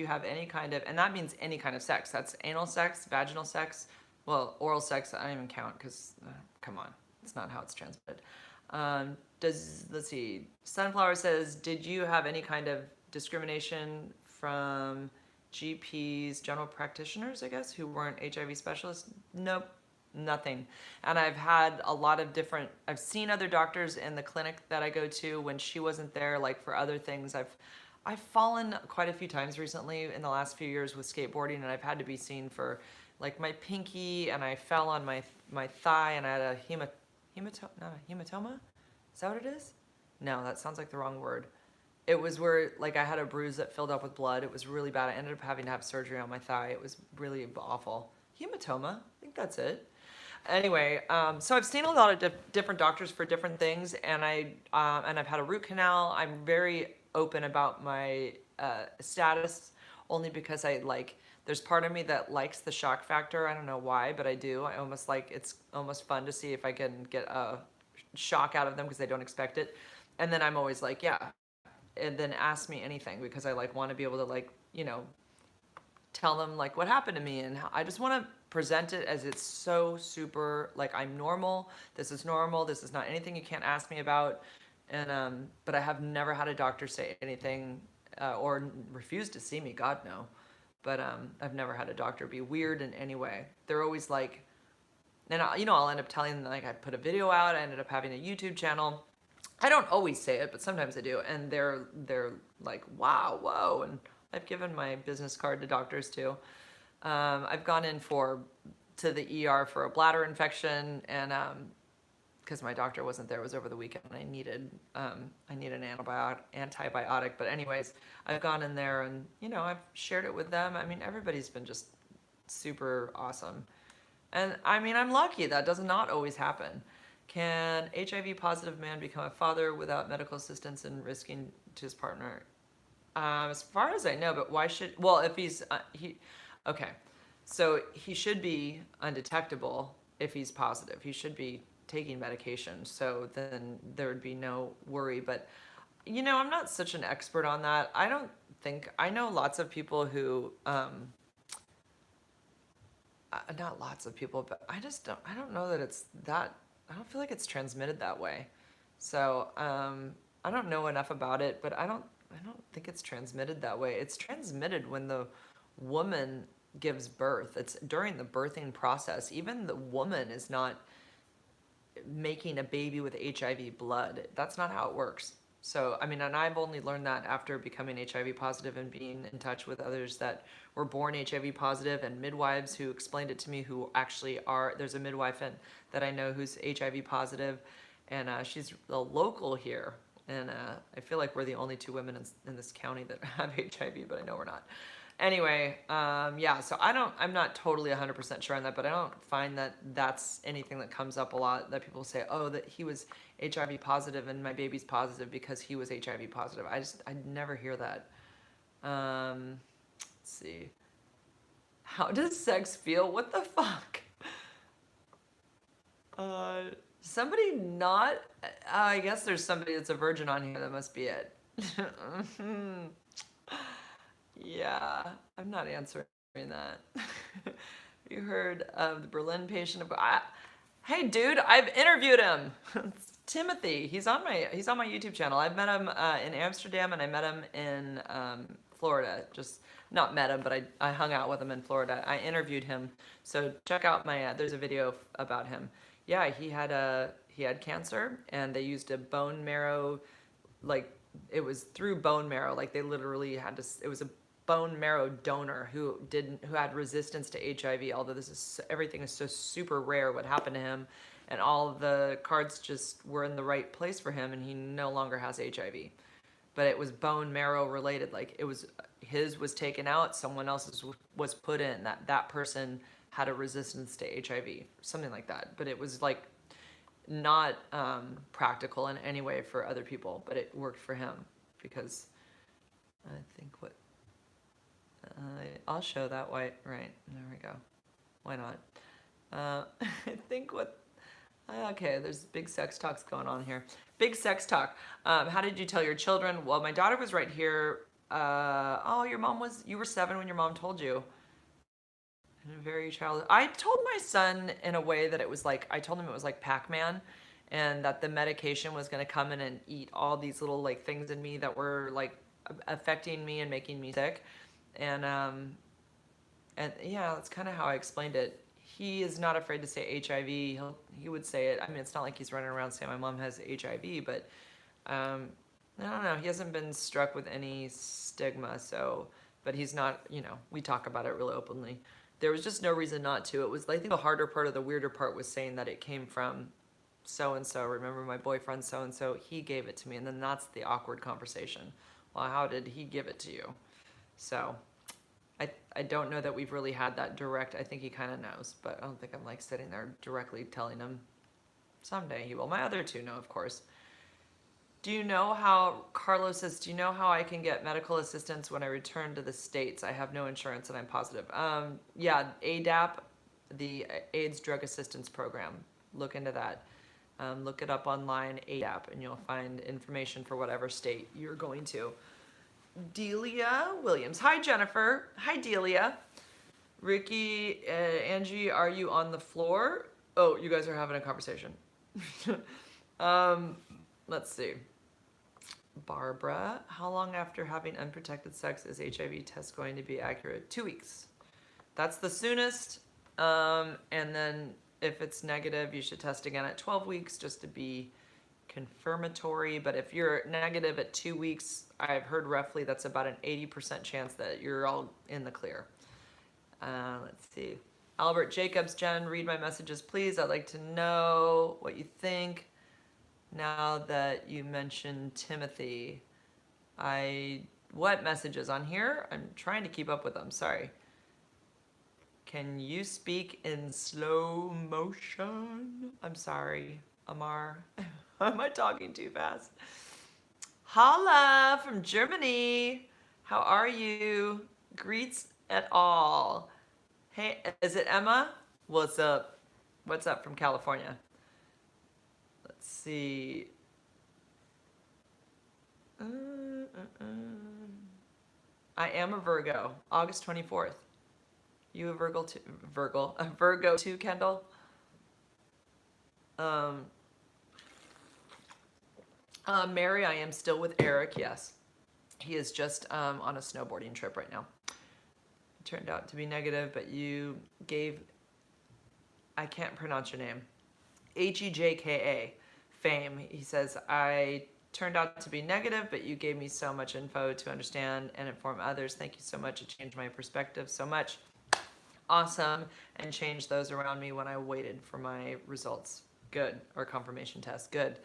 have any kind of, and that means any kind of sex. That's anal sex, vaginal sex, well, oral sex, I don't even count because, come on, it's not how it's transmitted. Let's see, Sunflower says, did you have any kind of discrimination from GPs, general practitioners, I guess, who weren't HIV specialists? Nope, nothing. And I've had a lot of different, I've seen other doctors in the clinic that I go to when she wasn't there, like for other things. I've fallen quite a few times recently in the last few years with skateboarding, and I've had to be seen for like my pinky, and I fell on my thigh, and I had a hematoma? Is that what it is? No, that sounds like the wrong word. It was where like I had a bruise that filled up with blood. It was really bad. I ended up having to have surgery on my thigh. It was really awful. Hematoma, I think that's it. Anyway, so I've seen a lot of different doctors for different things, and I've had a root canal. I'm very open about my status, only because there's part of me that likes the shock factor. I don't know why, but I do. I almost like, it's almost fun to see if I can get a shock out of them because they don't expect it. And then I'm always like, yeah. And then ask me anything because I want to be able to tell them what happened to me, and I just want to present it as it's so super I'm normal. This is normal. This is not anything you can't ask me about. And but I have never had a doctor say anything or refuse to see me. God no. But I've never had a doctor be weird in any way. They're always and I'll end up telling them I put a video out. I ended up having a YouTube channel. I don't always say it, but sometimes I do, and they're like, wow, whoa. And I've given my business card to doctors too. I've gone in to the ER for a bladder infection, and because my doctor wasn't there, it was over the weekend, and I needed an antibiotic. But anyways, I've gone in there, and I've shared it with them. I mean, everybody's been just super awesome, and I mean, I'm lucky. That does not always happen. Can HIV positive man become a father without medical assistance and risking to his partner? As far as I know, but why should, well, if he's, okay. So he should be undetectable if he's positive. He should be taking medication. So then there would be no worry. But, I'm not such an expert on that. I know lots of people who, not lots of people, but I don't know that it's that, I don't feel like it's transmitted that way. So I don't know enough about it, but I don't think it's transmitted that way. It's transmitted when the woman gives birth. It's during the birthing process. Even the woman is not making a baby with HIV blood. That's not how it works. So, I mean, and I've only learned that after becoming HIV positive and being in touch with others that were born HIV positive, and midwives who explained it to me who actually are, there's a midwife that I know who's HIV positive, and she's a local here. And I feel like we're the only two women in this county that have HIV, but I know we're not. Anyway, yeah, so I'm not totally 100% sure on that, but I don't find that that's anything that comes up a lot, that people say, oh, that he was HIV positive and my baby's positive because he was HIV positive. I never hear that. Let's see. How does sex feel? What the fuck? Somebody not, I guess there's somebody that's a virgin on here. That must be it. Yeah, I'm not answering that. You heard of the Berlin patient? Hey, dude, I've interviewed him. It's Timothy. He's on my YouTube channel. I've met him in Amsterdam, and I met him in Florida. Just not met him, but I hung out with him in Florida. I interviewed him. So check out my there's a video about him. Yeah, he had cancer, and they used a bone marrow, like it was through bone marrow. Like they literally had to. It was a bone marrow donor who had resistance to HIV. Although everything is so super rare. What happened to him, and all of the cards just were in the right place for him, and he no longer has HIV. But it was bone marrow related. Like it was his was taken out, someone else's was put in. That person had a resistance to HIV, something like that. But it was like not practical in any way for other people, but it worked for him because I think I'll show that white right there we go. Why not? I think okay, there's big sex talks going on here. Big sex talk. How did you tell your children? Well, my daughter was right here. Oh, you were 7 when your mom told you. Very childish. I told my son in a way that I told him it was like Pac-Man, and that the medication was going to come in and eat all these little like things in me that were like affecting me and making me sick. And yeah, that's kind of how I explained it. He is not afraid to say HIV. He would say it. I mean, it's not like he's running around saying my mom has HIV, but I don't know. He hasn't been struck with any stigma, so, but he's not, we talk about it really openly. There was just no reason not to. It was, I think the harder part or the weirder part was saying that it came from so-and-so. Remember my boyfriend so-and-so? He gave it to me. And then that's the awkward conversation. Well, how did he give it to you? So I don't know that we've really had that direct. I think he kind of knows, but I don't think I'm like sitting there directly telling him. Someday he will. My other two know, of course. Do you know how, Carlos says, do you know how I can get medical assistance when I return to the States? I have no insurance and I'm positive. Yeah, ADAP, the AIDS Drug Assistance Program. Look into that. Look it up online, ADAP, and you'll find information for whatever state you're going to. Delia Williams. Hi, Jennifer. Hi, Delia. Ricky, Angie, are you on the floor? Oh, you guys are having a conversation. Let's see. Barbara, how long after having unprotected sex is HIV test going to be accurate? 2 weeks. That's the soonest. And then if it's negative, you should test again at 12 weeks just to be confirmatory. But if you're negative at 2 weeks, I've heard roughly that's about an 80% chance that you're all in the clear. Let's see. Albert Jacobs, Jen, read my messages, please. I'd like to know what you think. Now that you mentioned Timothy, what messages on here? I'm trying to keep up with them, sorry. Can you speak in slow motion? I'm sorry, Amar. Am I talking too fast? Holla from Germany. How are you? Greets et al. Hey, is it Emma? What's up? What's up from California? Let's see. I am a Virgo. August 24th. You a Virgo too? A Virgo too, Kendall? Mary, I am still with Eric, yes. He is just on a snowboarding trip right now. It turned out to be negative, but you gave, I can't pronounce your name, Hejka, Fame. He says, I turned out to be negative, but you gave me so much info to understand and inform others. Thank you so much. It changed my perspective so much. Awesome. And changed those around me when I waited for my results. Good. Or confirmation test. Good.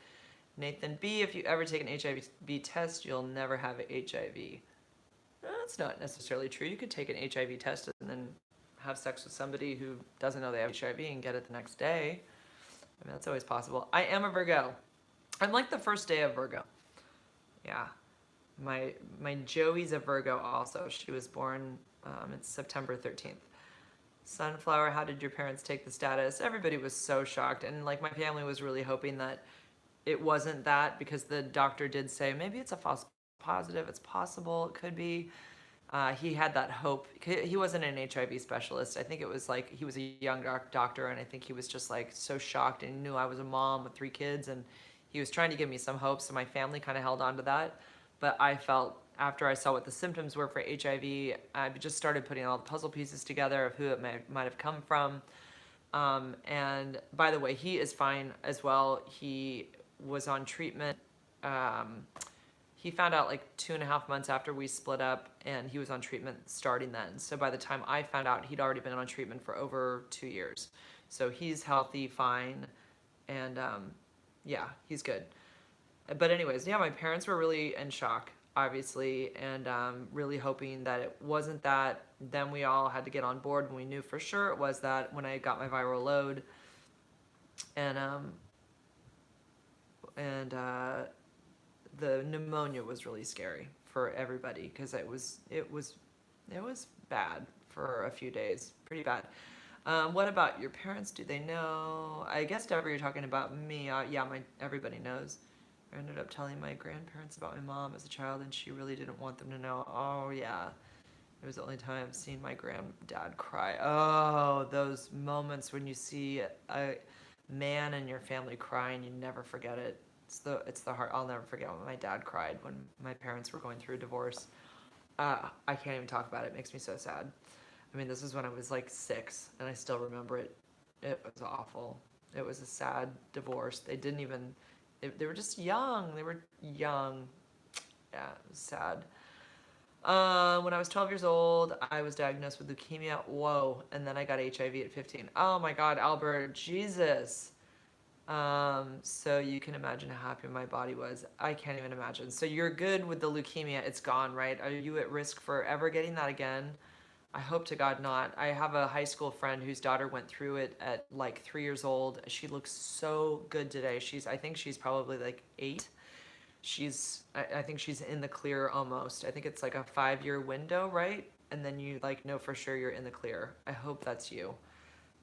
Nathan B, if you ever take an HIV test, you'll never have HIV. That's not necessarily true. You could take an HIV test and then have sex with somebody who doesn't know they have HIV and get it the next day. I mean, that's always possible. I am a Virgo. I'm like the first day of Virgo. Yeah. My Joey's a Virgo also. She was born, it's September 13th. Sunflower, how did your parents take the status? Everybody was so shocked. And like my family was really hoping that it wasn't that, because the doctor did say, maybe it's a false positive. It's possible. It could be. He had that hope. He wasn't an HIV specialist. I think it was like he was a young doctor, and I think he was just like so shocked, and he knew I was a mom with 3 kids, and he was trying to give me some hope, so my family kind of held on to that. But I felt, after I saw what the symptoms were for HIV, I just started putting all the puzzle pieces together of who it might have come from. And by the way, he is fine as well. He was on treatment. Um, he found out like 2.5 months after we split up, and he was on treatment starting then. So by the time I found out, he'd already been on treatment for over 2 years. So he's healthy, fine, and yeah, he's good. But anyways, yeah, my parents were really in shock, obviously, and really hoping that it wasn't that. Then we all had to get on board, and we knew for sure it was that when I got my viral load, and and the pneumonia was really scary for everybody because it was bad for a few days, pretty bad. What about your parents? Do they know? I guess Deborah, you're talking about me. Yeah, everybody knows. I ended up telling my grandparents about my mom as a child, and she really didn't want them to know. Oh yeah, it was the only time I've seen my granddad cry. Oh, those moments when you see a man in your family cry and you never forget it. It's the heart. I'll never forget when my dad cried when my parents were going through a divorce. I can't even talk about it. It makes me so sad. I mean, this is when I was like 6, and I still remember it. It was awful. It was a sad divorce. They didn't even. They were just young. They were young. Yeah, it was sad. When I was 12 years old, I was diagnosed with leukemia. Whoa. And then I got HIV at 15. Oh my God, Albert, Jesus. So you can imagine how happy my body was. I can't even imagine. So you're good with the leukemia. It's gone, right? Are you at risk for ever getting that again? I hope to God not. I have a high school friend whose daughter went through it at like 3 years old. She looks so good today. I think she's probably like 8. I think she's in the clear almost. I think it's like a 5-year window, right? And then you like know for sure you're in the clear. I hope that's you.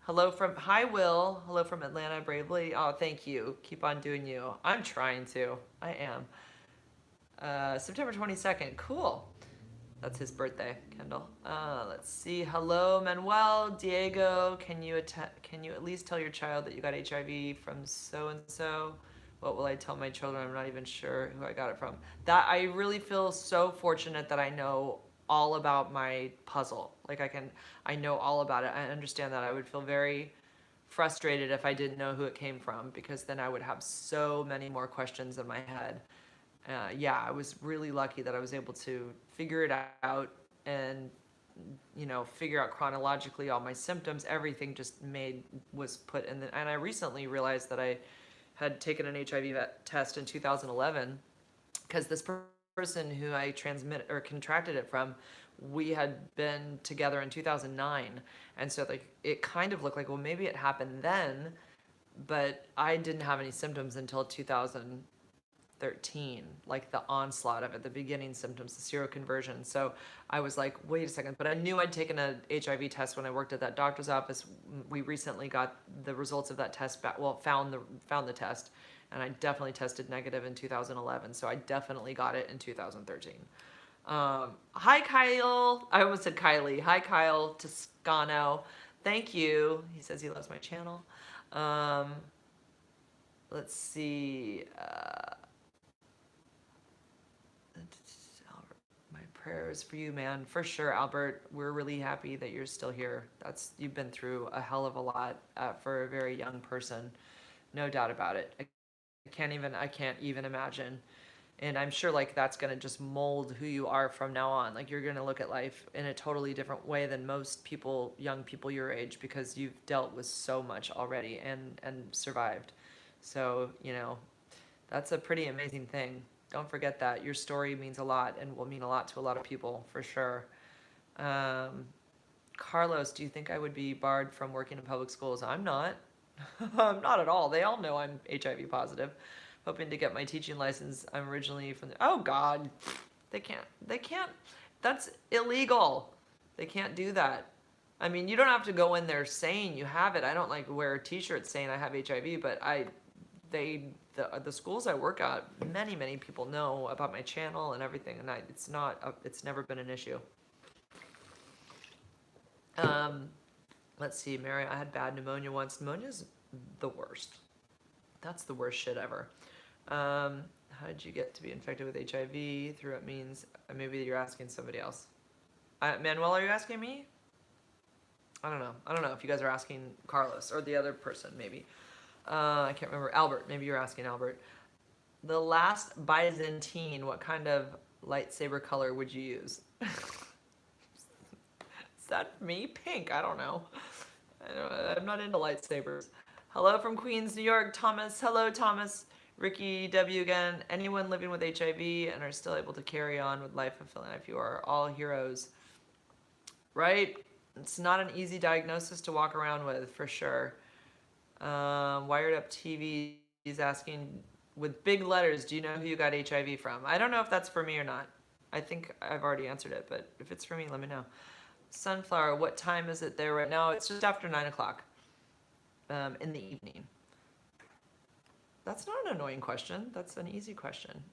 Hi Will. Hello from Atlanta, Bravely. Oh, thank you. Keep on doing you. I'm trying to. I am. September 22nd. Cool. That's his birthday, Kendall. Let's see. Hello, Manuel, Diego. Can you at least tell your child that you got HIV from so and so? What will I tell my children? I'm not even sure who I got it from. That I really feel so fortunate that I know all about my puzzle. Like I know all about it. I understand that. I would feel very frustrated if I didn't know who it came from, because then I would have so many more questions in my head. Yeah, I was really lucky that I was able to figure it out and, figure out chronologically all my symptoms. Everything just was put in and I recently realized that I had taken an HIV test in 2011 because this person who I contracted it from, we had been together in 2009. And so like it kind of looked like, well, maybe it happened then, but I didn't have any symptoms until 2013, like the onslaught of it, the beginning symptoms, the seroconversion. So I was like, wait a second, but I knew I'd taken a HIV test when I worked at that doctor's office. We recently got the results of that test back. Well, found the test, and I definitely tested negative in 2011. So I definitely got it in 2013. Hi, Kyle. I almost said Kylie. Hi, Kyle Toscano. Thank you. He says he loves my channel. Let's see. My prayers for you, man. For sure, Albert. We're really happy that you're still here. You've been through a hell of a lot for a very young person. No doubt about it. I can't even imagine. And I'm sure like that's going to just mold who you are from now on. Like you're going to look at life in a totally different way than most people, young people your age, because you've dealt with so much already and survived. So, that's a pretty amazing thing. Don't forget that. Your story means a lot and will mean a lot to a lot of people, for sure. Carlos, do you think I would be barred from working in public schools? I'm not. I'm not at all. They all know I'm HIV positive. Hoping to get my teaching license. I'm originally from oh God. They can't. That's illegal. They can't do that. I mean, you don't have to go in there saying you have it. I don't like wear t-shirts saying I have HIV, but the schools I work at, many people know about my channel and everything, and it's never been an issue. Let's see, Mary, I had bad pneumonia once. Pneumonia's the worst. That's the worst shit ever. How did you get to be infected with HIV? Through it means maybe you're asking somebody else. Manuel, are you asking me? I don't know. I don't know if you guys are asking Carlos or the other person, maybe. I can't remember. Albert. Maybe you're asking Albert. The last Byzantine, what kind of lightsaber color would you use? Is that me? Pink. I don't know. I'm not into lightsabers. Hello from Queens, New York. Thomas. Hello, Thomas. Ricky W. again. Anyone living with HIV and are still able to carry on with life fulfilling life, you are all heroes. Right? It's not an easy diagnosis to walk around with, for sure. Wired Up TV is asking with big letters, do you know who you got HIV from? I don't know if that's for me or not. I think I've already answered it, but if it's for me, let me know. Sunflower, what time is it there right now? It's just after 9 o'clock in the evening. That's not an annoying question. That's an easy question.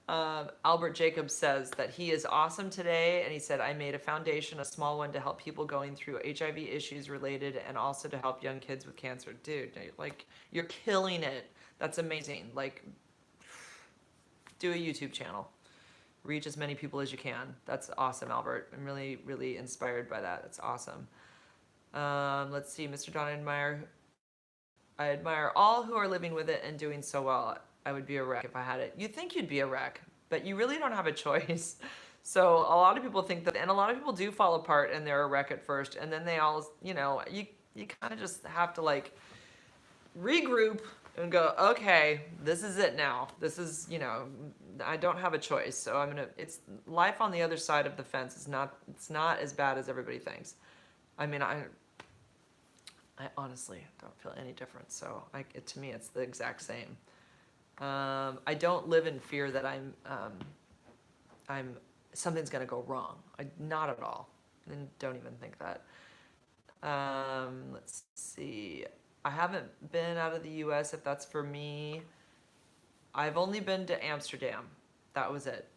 Albert Jacobs says that he is awesome today, and he said, I made a foundation, a small one, to help people going through HIV issues related and also to help young kids with cancer. Dude, like, you're killing it. That's amazing. Like, do a YouTube channel. Reach as many people as you can. That's awesome, Albert. I'm really, really inspired by that. That's awesome. Let's see, Mr. Don I admire all who are living with it and doing so well. I would be a wreck if I had it. You'd think you'd be a wreck, but you really don't have a choice. So a lot of people think that, and a lot of people do fall apart and they're a wreck at first, and then they all, you kind of just have to like regroup and go, okay, this is it now. This is, I don't have a choice. So it's life on the other side of the fence. It's not as bad as everybody thinks. I mean, I honestly don't feel any different. So to me, it's the exact same. I don't live in fear that something's gonna go wrong. Not at all. And don't even think that. Let's see. I haven't been out of the U.S. if that's for me. I've only been to Amsterdam. That was it.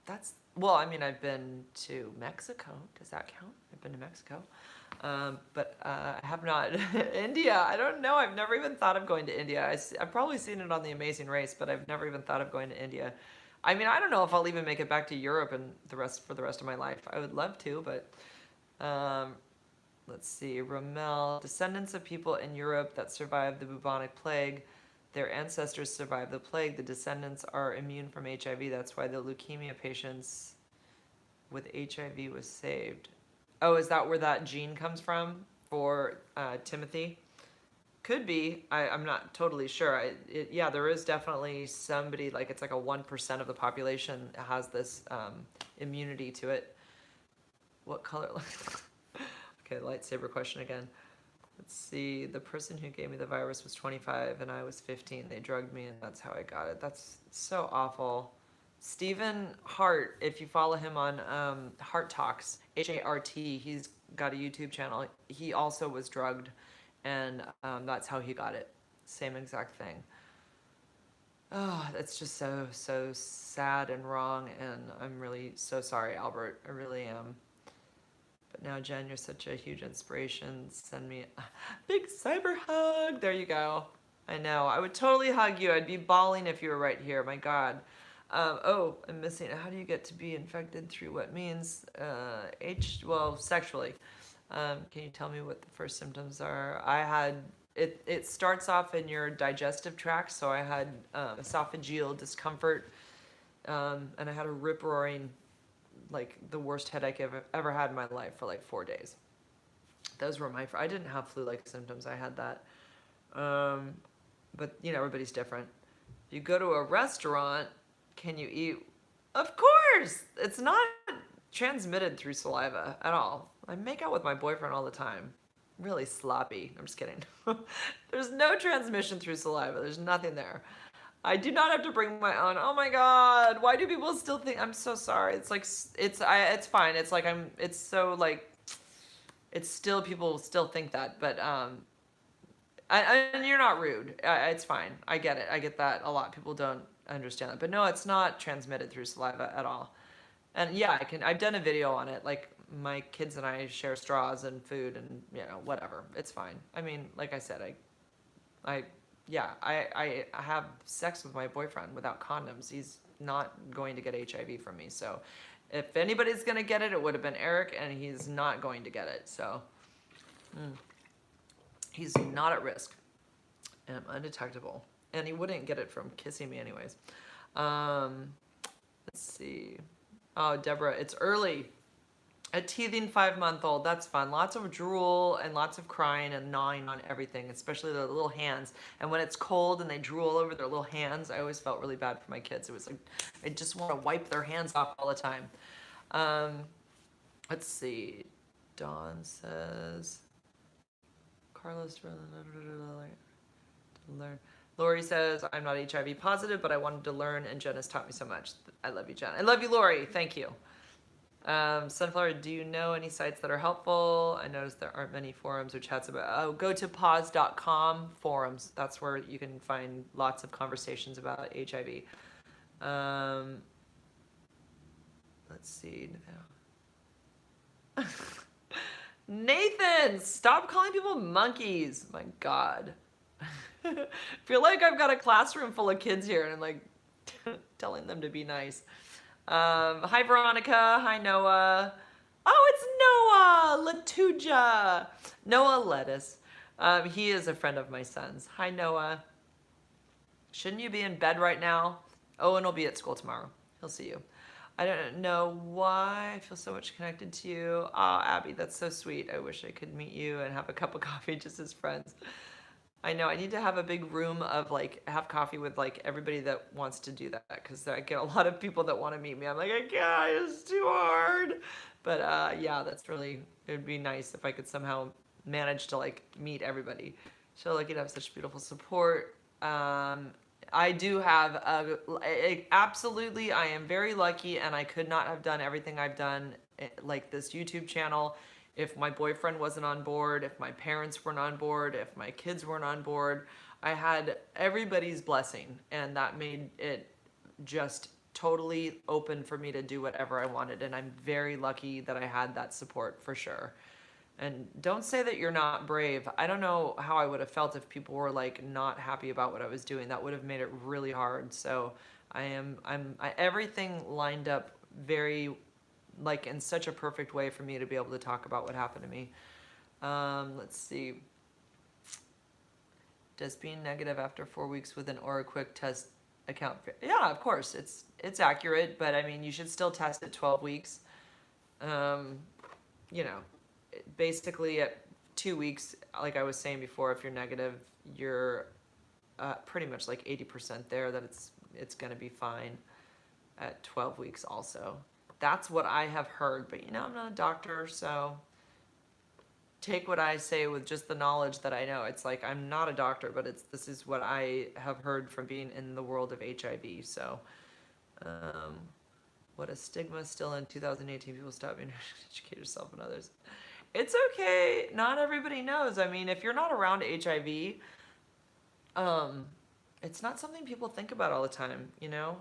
I've been to Mexico. Does that count? I've been to Mexico. But I have not. India, I don't know. I've never even thought of going to India. I've probably seen it on The Amazing Race, but I've never even thought of going to India. I mean, I don't know if I'll even make it back to Europe and for the rest of my life. I would love to, but let's see. Ramel, descendants of people in Europe that survived the bubonic plague. Their ancestors survived the plague. The descendants are immune from HIV. That's why the leukemia patients with HIV was saved. Oh, is that where that gene comes from for Timothy? Could be. I'm not totally sure. Yeah, there is definitely somebody, like it's like a 1% of the population has this immunity to it. What color? Okay, lightsaber question again. Let's see. The person who gave me the virus was 25 and I was 15. They drugged me and that's how I got it. That's so awful. Stephen Hart, if you follow him on Hart Talks, H-A-R-T, he's got a YouTube channel. He also was drugged, and that's how he got it. Same exact thing. Oh, that's just so, so sad and wrong, and I'm really so sorry, Albert. I really am. But now, Jen, you're such a huge inspiration. Send me a big cyber hug. There you go. I know. I would totally hug you. I'd be bawling if you were right here. My God. I'm missing. How do you get to be infected through what means? Sexually. Can you tell me what the first symptoms are? I had, it starts off in your digestive tract. So I had esophageal discomfort, and I had a rip-roaring, like the worst headache I've ever had in my life for like 4 days. Those were I didn't have flu-like symptoms. I had that. But everybody's different. You go to a restaurant, can you eat? Of course! It's not transmitted through saliva at all. I make out with my boyfriend all the time. Really sloppy. I'm just kidding. There's no transmission through saliva. There's nothing there. I do not have to bring my own. Oh my God. Why do people still think? I'm so sorry. It's like, it's fine. It's like, it's so like, it's still, people still think that, but, and you're not rude. It's fine. I get it. I get that a lot. People don't understand that, but no, it's not transmitted through saliva at all. And yeah, I've done a video on it. Like my kids and I share straws and food and whatever. It's fine. I mean, like I said, I have sex with my boyfriend without condoms. He's not going to get HIV from me. So If anybody's gonna get it, it would have been Eric, and he's not going to get it. So he's not at risk. And I'm undetectable. And he wouldn't get it from kissing me anyways. Let's see. Oh, Deborah, it's early. A teething 5-month-old, that's fun. Lots of drool and lots of crying and gnawing on everything, especially their little hands. And when it's cold and they drool over their little hands, I always felt really bad for my kids. It was like, I just want to wipe their hands off all the time. Let's see. Dawn says, Carlos, learn. Lori says, I'm not HIV positive, but I wanted to learn, and Jen has taught me so much. I love you, Jen. I love you, Lori. Thank you. Sunflower, do you know any sites that are helpful? I noticed there aren't many forums or chats about. Oh, go to pause.com forums. That's where you can find lots of conversations about HIV. Let's see. Nathan, stop calling people monkeys. My God. I feel like I've got a classroom full of kids here, and I'm like telling them to be nice. Hi, Veronica. Hi, Noah. Oh, it's Noah Latuja. Noah Lettuce. He is a friend of my son's. Hi, Noah. Shouldn't you be in bed right now? Owen will be at school tomorrow. He'll see you. I don't know why I feel so much connected to you. Oh, Abby, that's so sweet. I wish I could meet you and have a cup of coffee just as friends. I know I need to have a big room of like have coffee with like everybody that wants to do that, because I get a lot of people that want to meet me. I'm like, I can't, it's too hard. But yeah, that's really, it would be nice if I could somehow manage to like meet everybody. So lucky to have such beautiful support. I do have absolutely, I am very lucky, and I could not have done everything I've done like this YouTube channel if my boyfriend wasn't on board, if my parents weren't on board, if my kids weren't on board. I had everybody's blessing, and that made it just totally open for me to do whatever I wanted. And I'm very lucky that I had that support, for sure. And don't say that you're not brave. I don't know how I would have felt if people were like not happy about what I was doing. That would have made it really hard. So everything lined up very, like in such a perfect way for me to be able to talk about what happened to me. Let's see. Does being negative after 4 weeks with an OraQuick test account? Yeah, of course. It's accurate, but I mean, you should still test at 12 weeks. You know, basically at 2 weeks, like I was saying before, if you're negative, you're pretty much like 80% there that it's going to be fine at 12 weeks also. That's what I have heard, but you know, I'm not a doctor, so take what I say with just the knowledge that I know. It's like, I'm not a doctor, but this is what I have heard from being in the world of HIV. So, what a stigma still in 2018. People stop being educate yourself and others. It's okay. Not everybody knows. I mean, if you're not around HIV, it's not something people think about all the time, you know?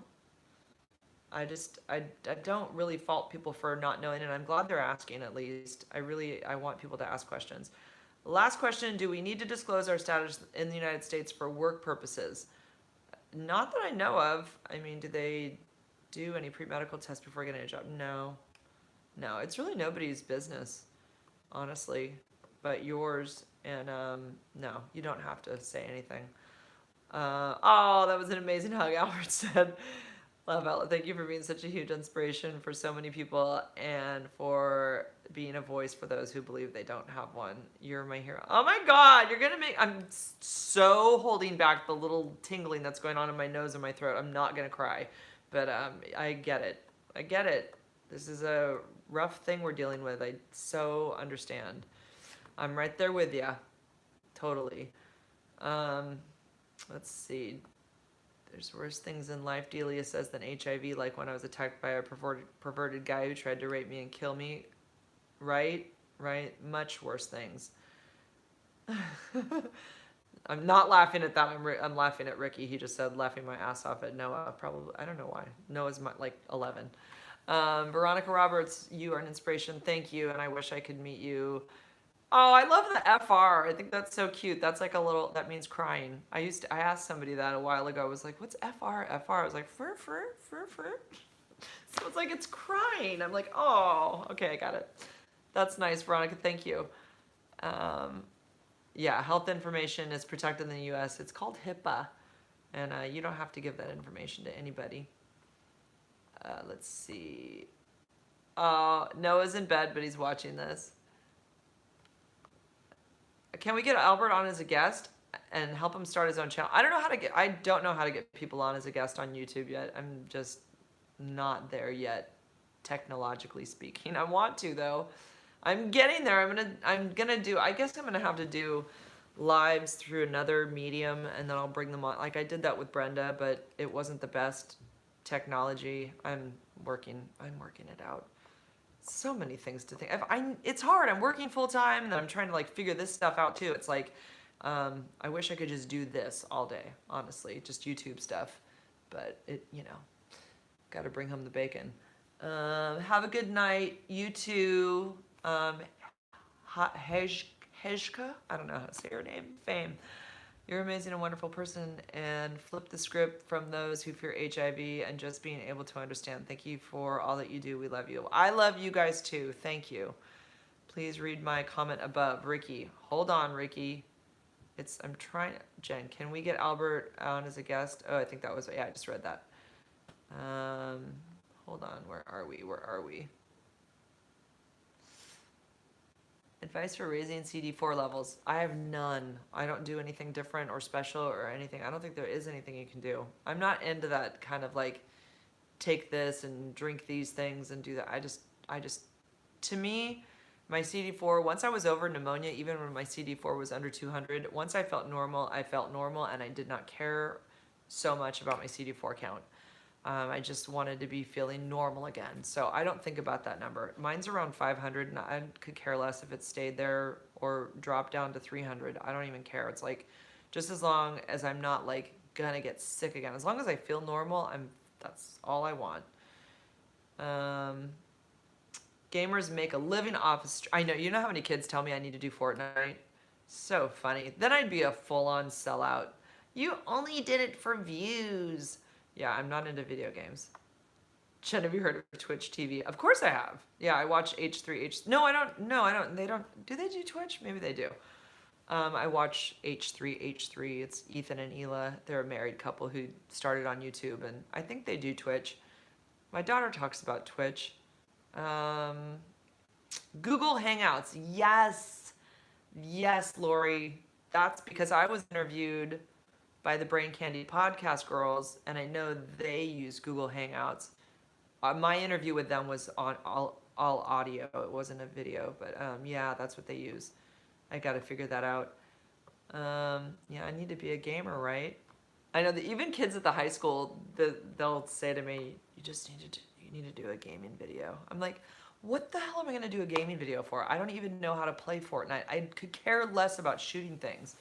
I don't really fault people for not knowing, and I'm glad they're asking at least. I want people to ask questions. Last question, do we need to disclose our status in the United States for work purposes? Not that I know of. I mean, do they do any pre-medical tests before getting a job? No, it's really nobody's business, honestly, but yours. And no, you don't have to say anything. Oh, that was an amazing hug, Albert said. Love Ella. Thank you for being such a huge inspiration for so many people, and for being a voice for those who believe they don't have one. You're my hero. Oh my God, I'm so holding back the little tingling that's going on in my nose and my throat. I'm not gonna cry, but I get it. This is a rough thing we're dealing with. I so understand. I'm right there with you, totally. Let's see. There's worse things in life, Delia says, than HIV, like when I was attacked by a perverted guy who tried to rape me and kill me. Right? Much worse things. I'm not laughing at that. I'm laughing at Ricky. He just said laughing my ass off at Noah. Probably, I don't know why. Noah's like 11. Veronica Roberts, you are an inspiration. Thank you, and I wish I could meet you. Oh, I love the FR. I think that's so cute. That's like that means crying. I asked somebody that a while ago. I was like, what's FR? FR. I was like, fur. Someone's like, it's crying. I'm like, oh, okay, I got it. That's nice, Veronica. Thank you. Yeah, health information is protected in the U.S. It's called HIPAA, and you don't have to give that information to anybody. Let's see. Noah's in bed, but he's watching this. Can we get Albert on as a guest and help him start his own channel? I don't know how to get people on as a guest on YouTube yet. I'm just not there yet, technologically speaking. I want to though. I'm getting there. I'm gonna do. I guess I'm gonna have to do lives through another medium, and then I'll bring them on. Like I did that with Brenda, but it wasn't the best technology. I'm working it out. So many things to think. It's hard. I'm working full time, and then I'm trying to like figure this stuff out too. It's like, I wish I could just do this all day. Honestly, just YouTube stuff, but got to bring home the bacon. Have a good night, you too. Hejka, I don't know how to say her name. Fame. You're an amazing and wonderful person, and flip the script from those who fear HIV and just being able to understand. Thank you for all that you do. We love you. I love you guys too. Thank you. Please read my comment above. Ricky. Hold on, Ricky. I'm trying. Jen, can we get Albert on as a guest? Oh, I think that was, yeah, I just read that. Hold on. Where are we? Advice for raising CD4 levels. I have none. I don't do anything different or special or anything. I don't think there is anything you can do. I'm not into that kind of like take this and drink these things and do that. To me, my CD4, once I was over pneumonia, even when my CD4 was under 200, once I felt normal, and I did not care so much about my CD4 count. I just wanted to be feeling normal again. So I don't think about that number. Mine's around 500, and I could care less if it stayed there or dropped down to 300. I don't even care. It's like, just as long as I'm not like gonna get sick again. As long as I feel normal, that's all I want. Gamers make a living off. I know, you know how many kids tell me I need to do Fortnite? So funny. Then I'd be a full-on sellout. You only did it for views. Yeah, I'm not into video games. Jen, have you heard of Twitch TV? Of course I have. Yeah, I watch H3. No, I don't. They don't. Do they do Twitch? Maybe they do. I watch H3. It's Ethan and Hila. They're a married couple who started on YouTube, and I think they do Twitch. My daughter talks about Twitch. Google Hangouts. Yes, Lori. That's because I was interviewed by the Brain Candy podcast girls, and I know they use Google Hangouts. My interview with them was on all audio. It wasn't a video, but yeah, that's what they use. I got to figure that out. Yeah, I need to be a gamer, right? I know that even kids at the high school, they'll say to me, you need to do a gaming video. I'm like, what the hell am I going to do a gaming video for? I don't even know how to play Fortnite. I could care less about shooting things.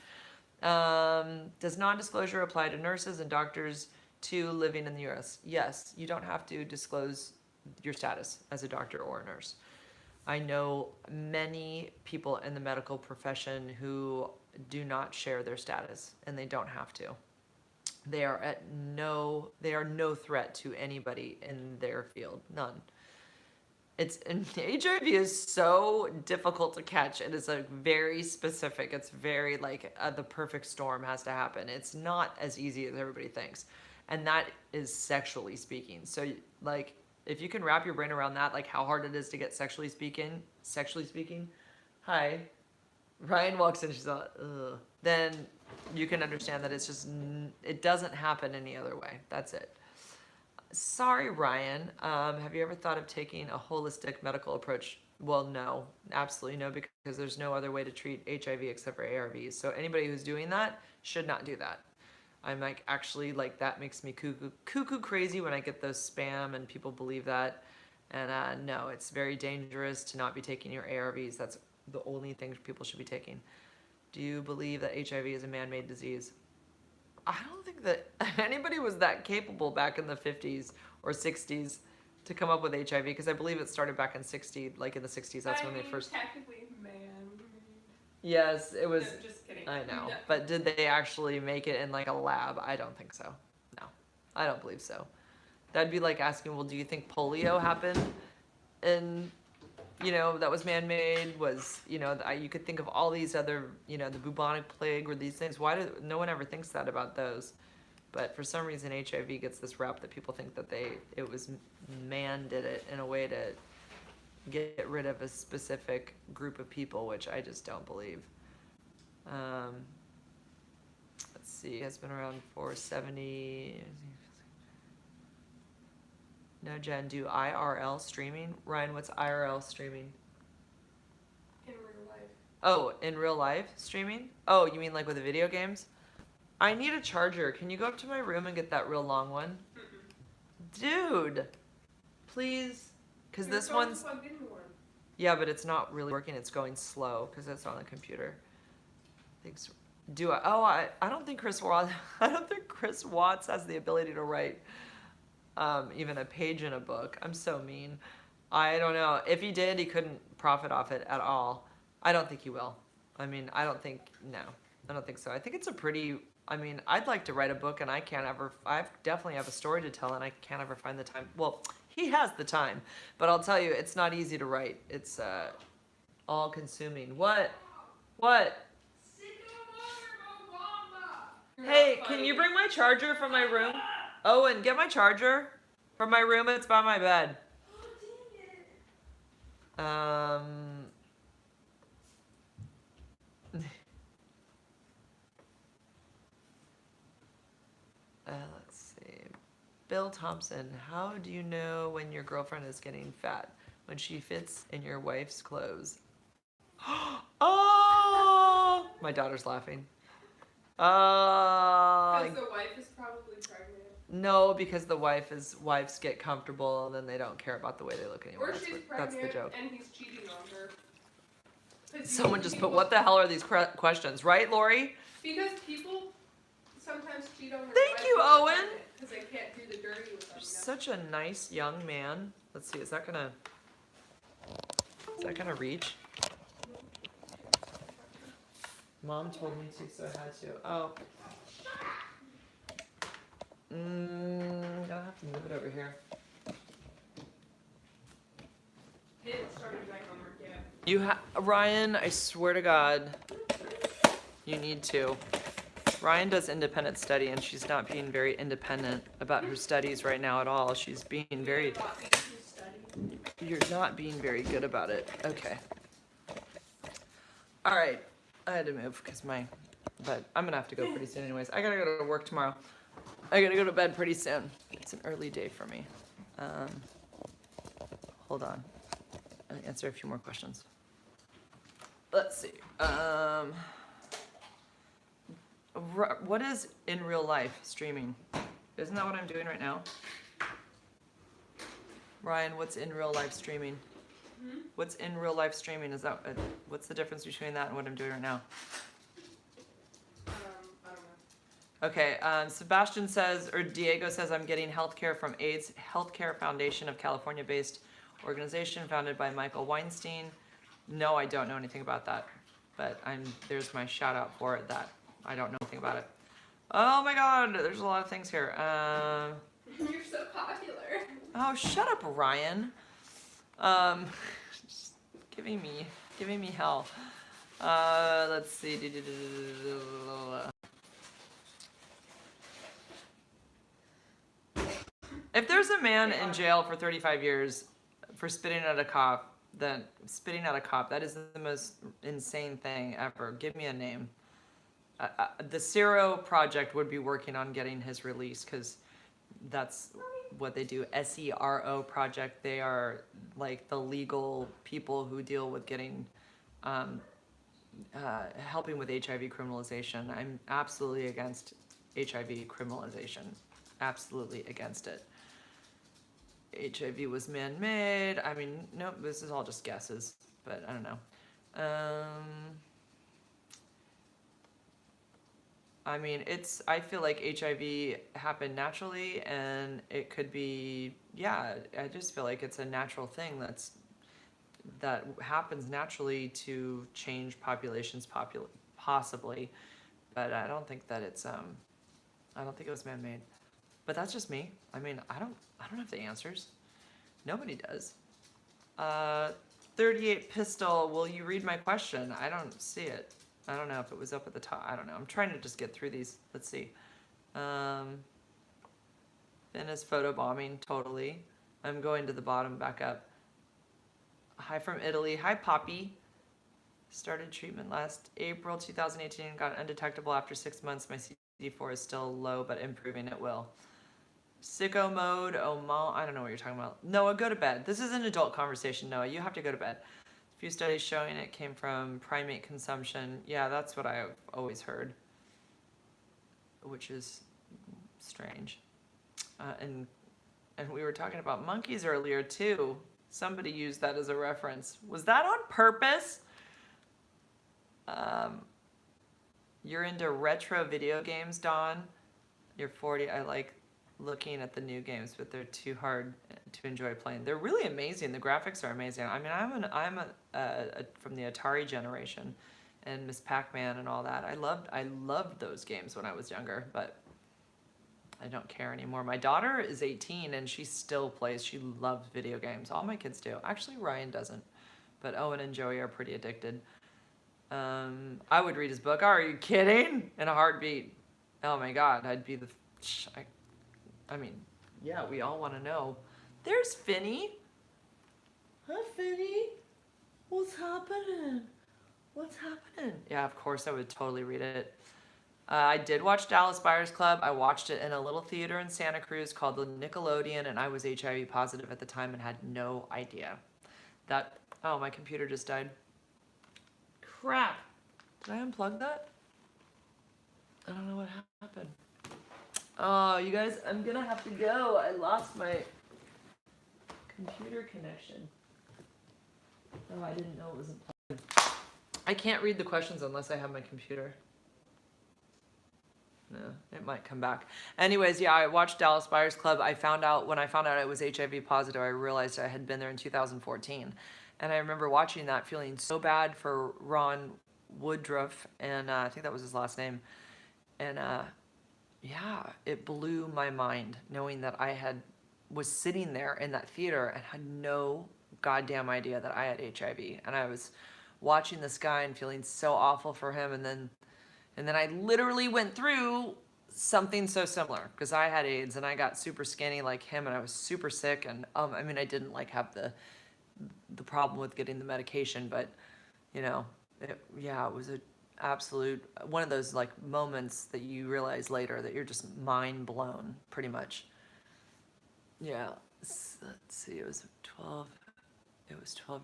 Does non-disclosure apply to nurses and doctors too living in the U.S.? Yes, you don't have to disclose your status as a doctor or a nurse. I know many people in the medical profession who do not share their status, and they don't have to. They are no threat to anybody in their field, none. And HIV is so difficult to catch. It is very specific. It's very like the perfect storm has to happen. It's not as easy as everybody thinks. And that is sexually speaking. So like, if you can wrap your brain around that, like how hard it is to get sexually speaking. Hi. Ryan walks in, she's like, ugh. Then you can understand that it doesn't happen any other way. That's it. Sorry, Ryan. Have you ever thought of taking a holistic medical approach? Well, no, absolutely no, because there's no other way to treat HIV except for ARVs. So anybody who's doing that should not do that. I'm like, actually, like that makes me cuckoo crazy when I get those spam and people believe that. And no, it's very dangerous to not be taking your ARVs. That's the only thing people should be taking. Do you believe that HIV is a man-made disease? I don't think that anybody was that capable back in the 50s or 60s to come up with HIV, because I believe it started back in the 60s. That's when they first. Technically, man. Yes, it was. No, just kidding. I know, No. but did they actually make it in like a lab? I don't think so. No, I don't believe so. That'd be like asking, well, do you think polio happened in, that was man-made? Was, you could think of all these other, the bubonic plague or these things. Why do no one ever thinks that about those? But for some reason, HIV gets this rep that people think that it was man did it in a way to get rid of a specific group of people, which I just don't believe. Let's see, has been around for 70. No, Jen, do IRL streaming? Ryan, what's IRL streaming? In real life. Oh, in real life streaming? Oh, you mean like with the video games? I need a charger. Can you go up to my room and get that real long one? Dude, please, because Your this phone's one's, plugged into one. yeah, but it's not really working. It's going slow because it's on the computer. Thanks. I don't think Chris Watts, I don't think Chris Watts has the ability to write even a page in a book. I'm so mean. I don't know. If he did, he couldn't profit off it at all. I don't think he will. I mean, I don't think so. I think it's I'd like to write a book and I definitely have a story to tell and I can't ever find the time. Well, he has the time, but I'll tell you, it's not easy to write. It's all consuming. What? Hey, can you bring my charger from my room? Owen, get my charger from my room. It's by my bed. Let's see. Bill Thompson, how do you know when your girlfriend is getting fat? When she fits in your wife's clothes. Oh! My daughter's laughing. Because the wife is probably pregnant. No, because wives get comfortable and then they don't care about the way they look anymore. Or she's That's the pregnant joke. and he's cheating on her. Someone just put, what the hell are these questions? Right, Lori? Because people sometimes cheat on their Thank you, Owen. Because they can't do the dirty with them. You're such a nice young man. Let's see, is that gonna reach? Mom told me to, so I had to. Oh. Gonna have to move it over here. Didn't start my homework yet. Ryan, I swear to God, you need to. Ryan does independent study and she's not being very independent about her studies right now at all. She's being very, you're not being very good about it. Okay. All right. I had to move but I'm gonna have to go pretty soon anyways. I gotta go to work tomorrow. I gotta go to bed pretty soon. It's an early day for me. Hold on. I'll answer a few more questions. Let's see. What is in real life streaming? Isn't that what I'm doing right now? Ryan, what's in real life streaming? What's in real life streaming? Is that what's the difference between that and what I'm doing right now? I don't know. Okay, Sebastian says, or Diego says, I'm getting healthcare from AIDS Healthcare Foundation of California-based organization founded by Michael Weinstein. No, I don't know anything about that, but there's my shout out for it that I don't know anything about it. Oh my God, there's a lot of things here. You're so popular. Oh, shut up, Ryan. Just giving me hell. Let's see. If there's a man in jail for 35 years for spitting at a cop, that is the most insane thing ever. Give me a name. The Cero Project would be working on getting his release because that's what they do. SERO Project. They are like the legal people who deal with getting, helping with HIV criminalization. I'm absolutely against HIV criminalization. Absolutely against it. HIV was man-made. I mean, nope, this is all just guesses, but I don't know. I mean, I feel like HIV happened naturally and it could be, yeah, I just feel like it's a natural thing that happens naturally to change populations possibly, but I don't think that I don't think it was man-made. But that's just me. I mean, I don't have the answers. Nobody does. 38 Pistol, will you read my question? I don't see it. I don't know if it was up at the top. I don't know. I'm trying to just get through these. Let's see. Finn is photobombing, totally. I'm going to the bottom, back up. Hi from Italy. Hi, Poppy. Started treatment last April 2018 and got undetectable after 6 months. My CD4 is still low, but improving. It will. Sicko mode, I don't know what you're talking about. Noah, go to bed. This is an adult conversation, Noah. You have to go to bed. A few studies showing it came from primate consumption. Yeah, that's what I've always heard, which is strange. And we were talking about monkeys earlier too. Somebody used that as a reference. Was that on purpose? You're into retro video games, Dawn. You're 40. I like looking at the new games, but they're too hard to enjoy playing. They're really amazing. The graphics are amazing. I mean, I'm from the Atari generation, and Miss Pac-Man and all that. I loved those games when I was younger, but I don't care anymore. My daughter is 18 and she still plays. She loves video games. All my kids do. Actually, Ryan doesn't, but Owen and Joey are pretty addicted. I would read his book. Are you kidding? In a heartbeat. Oh my God, I'd be the. I mean, yeah, we all want to know. There's Finny. Hi, Finny. What's happening? What's happening? Yeah, of course I would totally read it. I did watch Dallas Buyers Club. I watched it in a little theater in Santa Cruz called the Nickelodeon, and I was HIV positive at the time and had no idea. Oh, my computer just died. Crap. Did I unplug that? I don't know what happened. Oh, you guys, I'm gonna have to go. I lost my computer connection. Oh, I didn't know it was unplugged. I can't read the questions unless I have my computer. No, it might come back. Anyways, yeah, I watched Dallas Buyers Club. When I found out I was HIV positive, I realized I had been there in 2014. And I remember watching that, feeling so bad for Ron Woodruff, and I think that was his last name. And yeah, it blew my mind knowing that was sitting there in that theater and had no goddamn idea that I had HIV. And I was watching this guy and feeling so awful for him. And then I literally went through something so similar because I had AIDS and I got super skinny like him and I was super sick. And I mean, I didn't like have the problem with getting the medication, but you know, it was a absolute one of those like moments that you realize later that you're just mind blown pretty much. Yeah, let's see, it was 12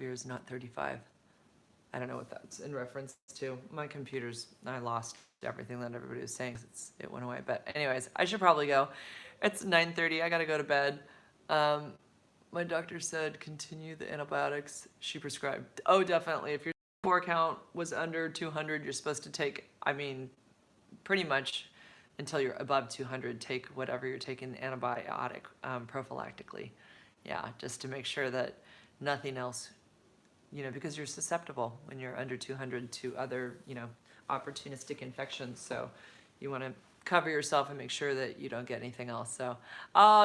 years, not 35. I don't know what that's in reference to. My computer's, I lost everything that everybody was saying. It went away. But anyways, I should probably go. It's 9:30. I got to go to bed. My doctor said continue the antibiotics she prescribed. Oh, definitely. If your core count was under 200, you're supposed to take, I mean, pretty much until you're above 200, take whatever you're taking antibiotic prophylactically. Yeah, just to make sure that nothing else, because you're susceptible when you're under 200 to other, opportunistic infections. So you want to cover yourself and make sure that you don't get anything else. So,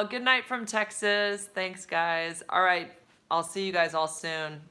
good night from Texas. Thanks, guys. All right. I'll see you guys all soon.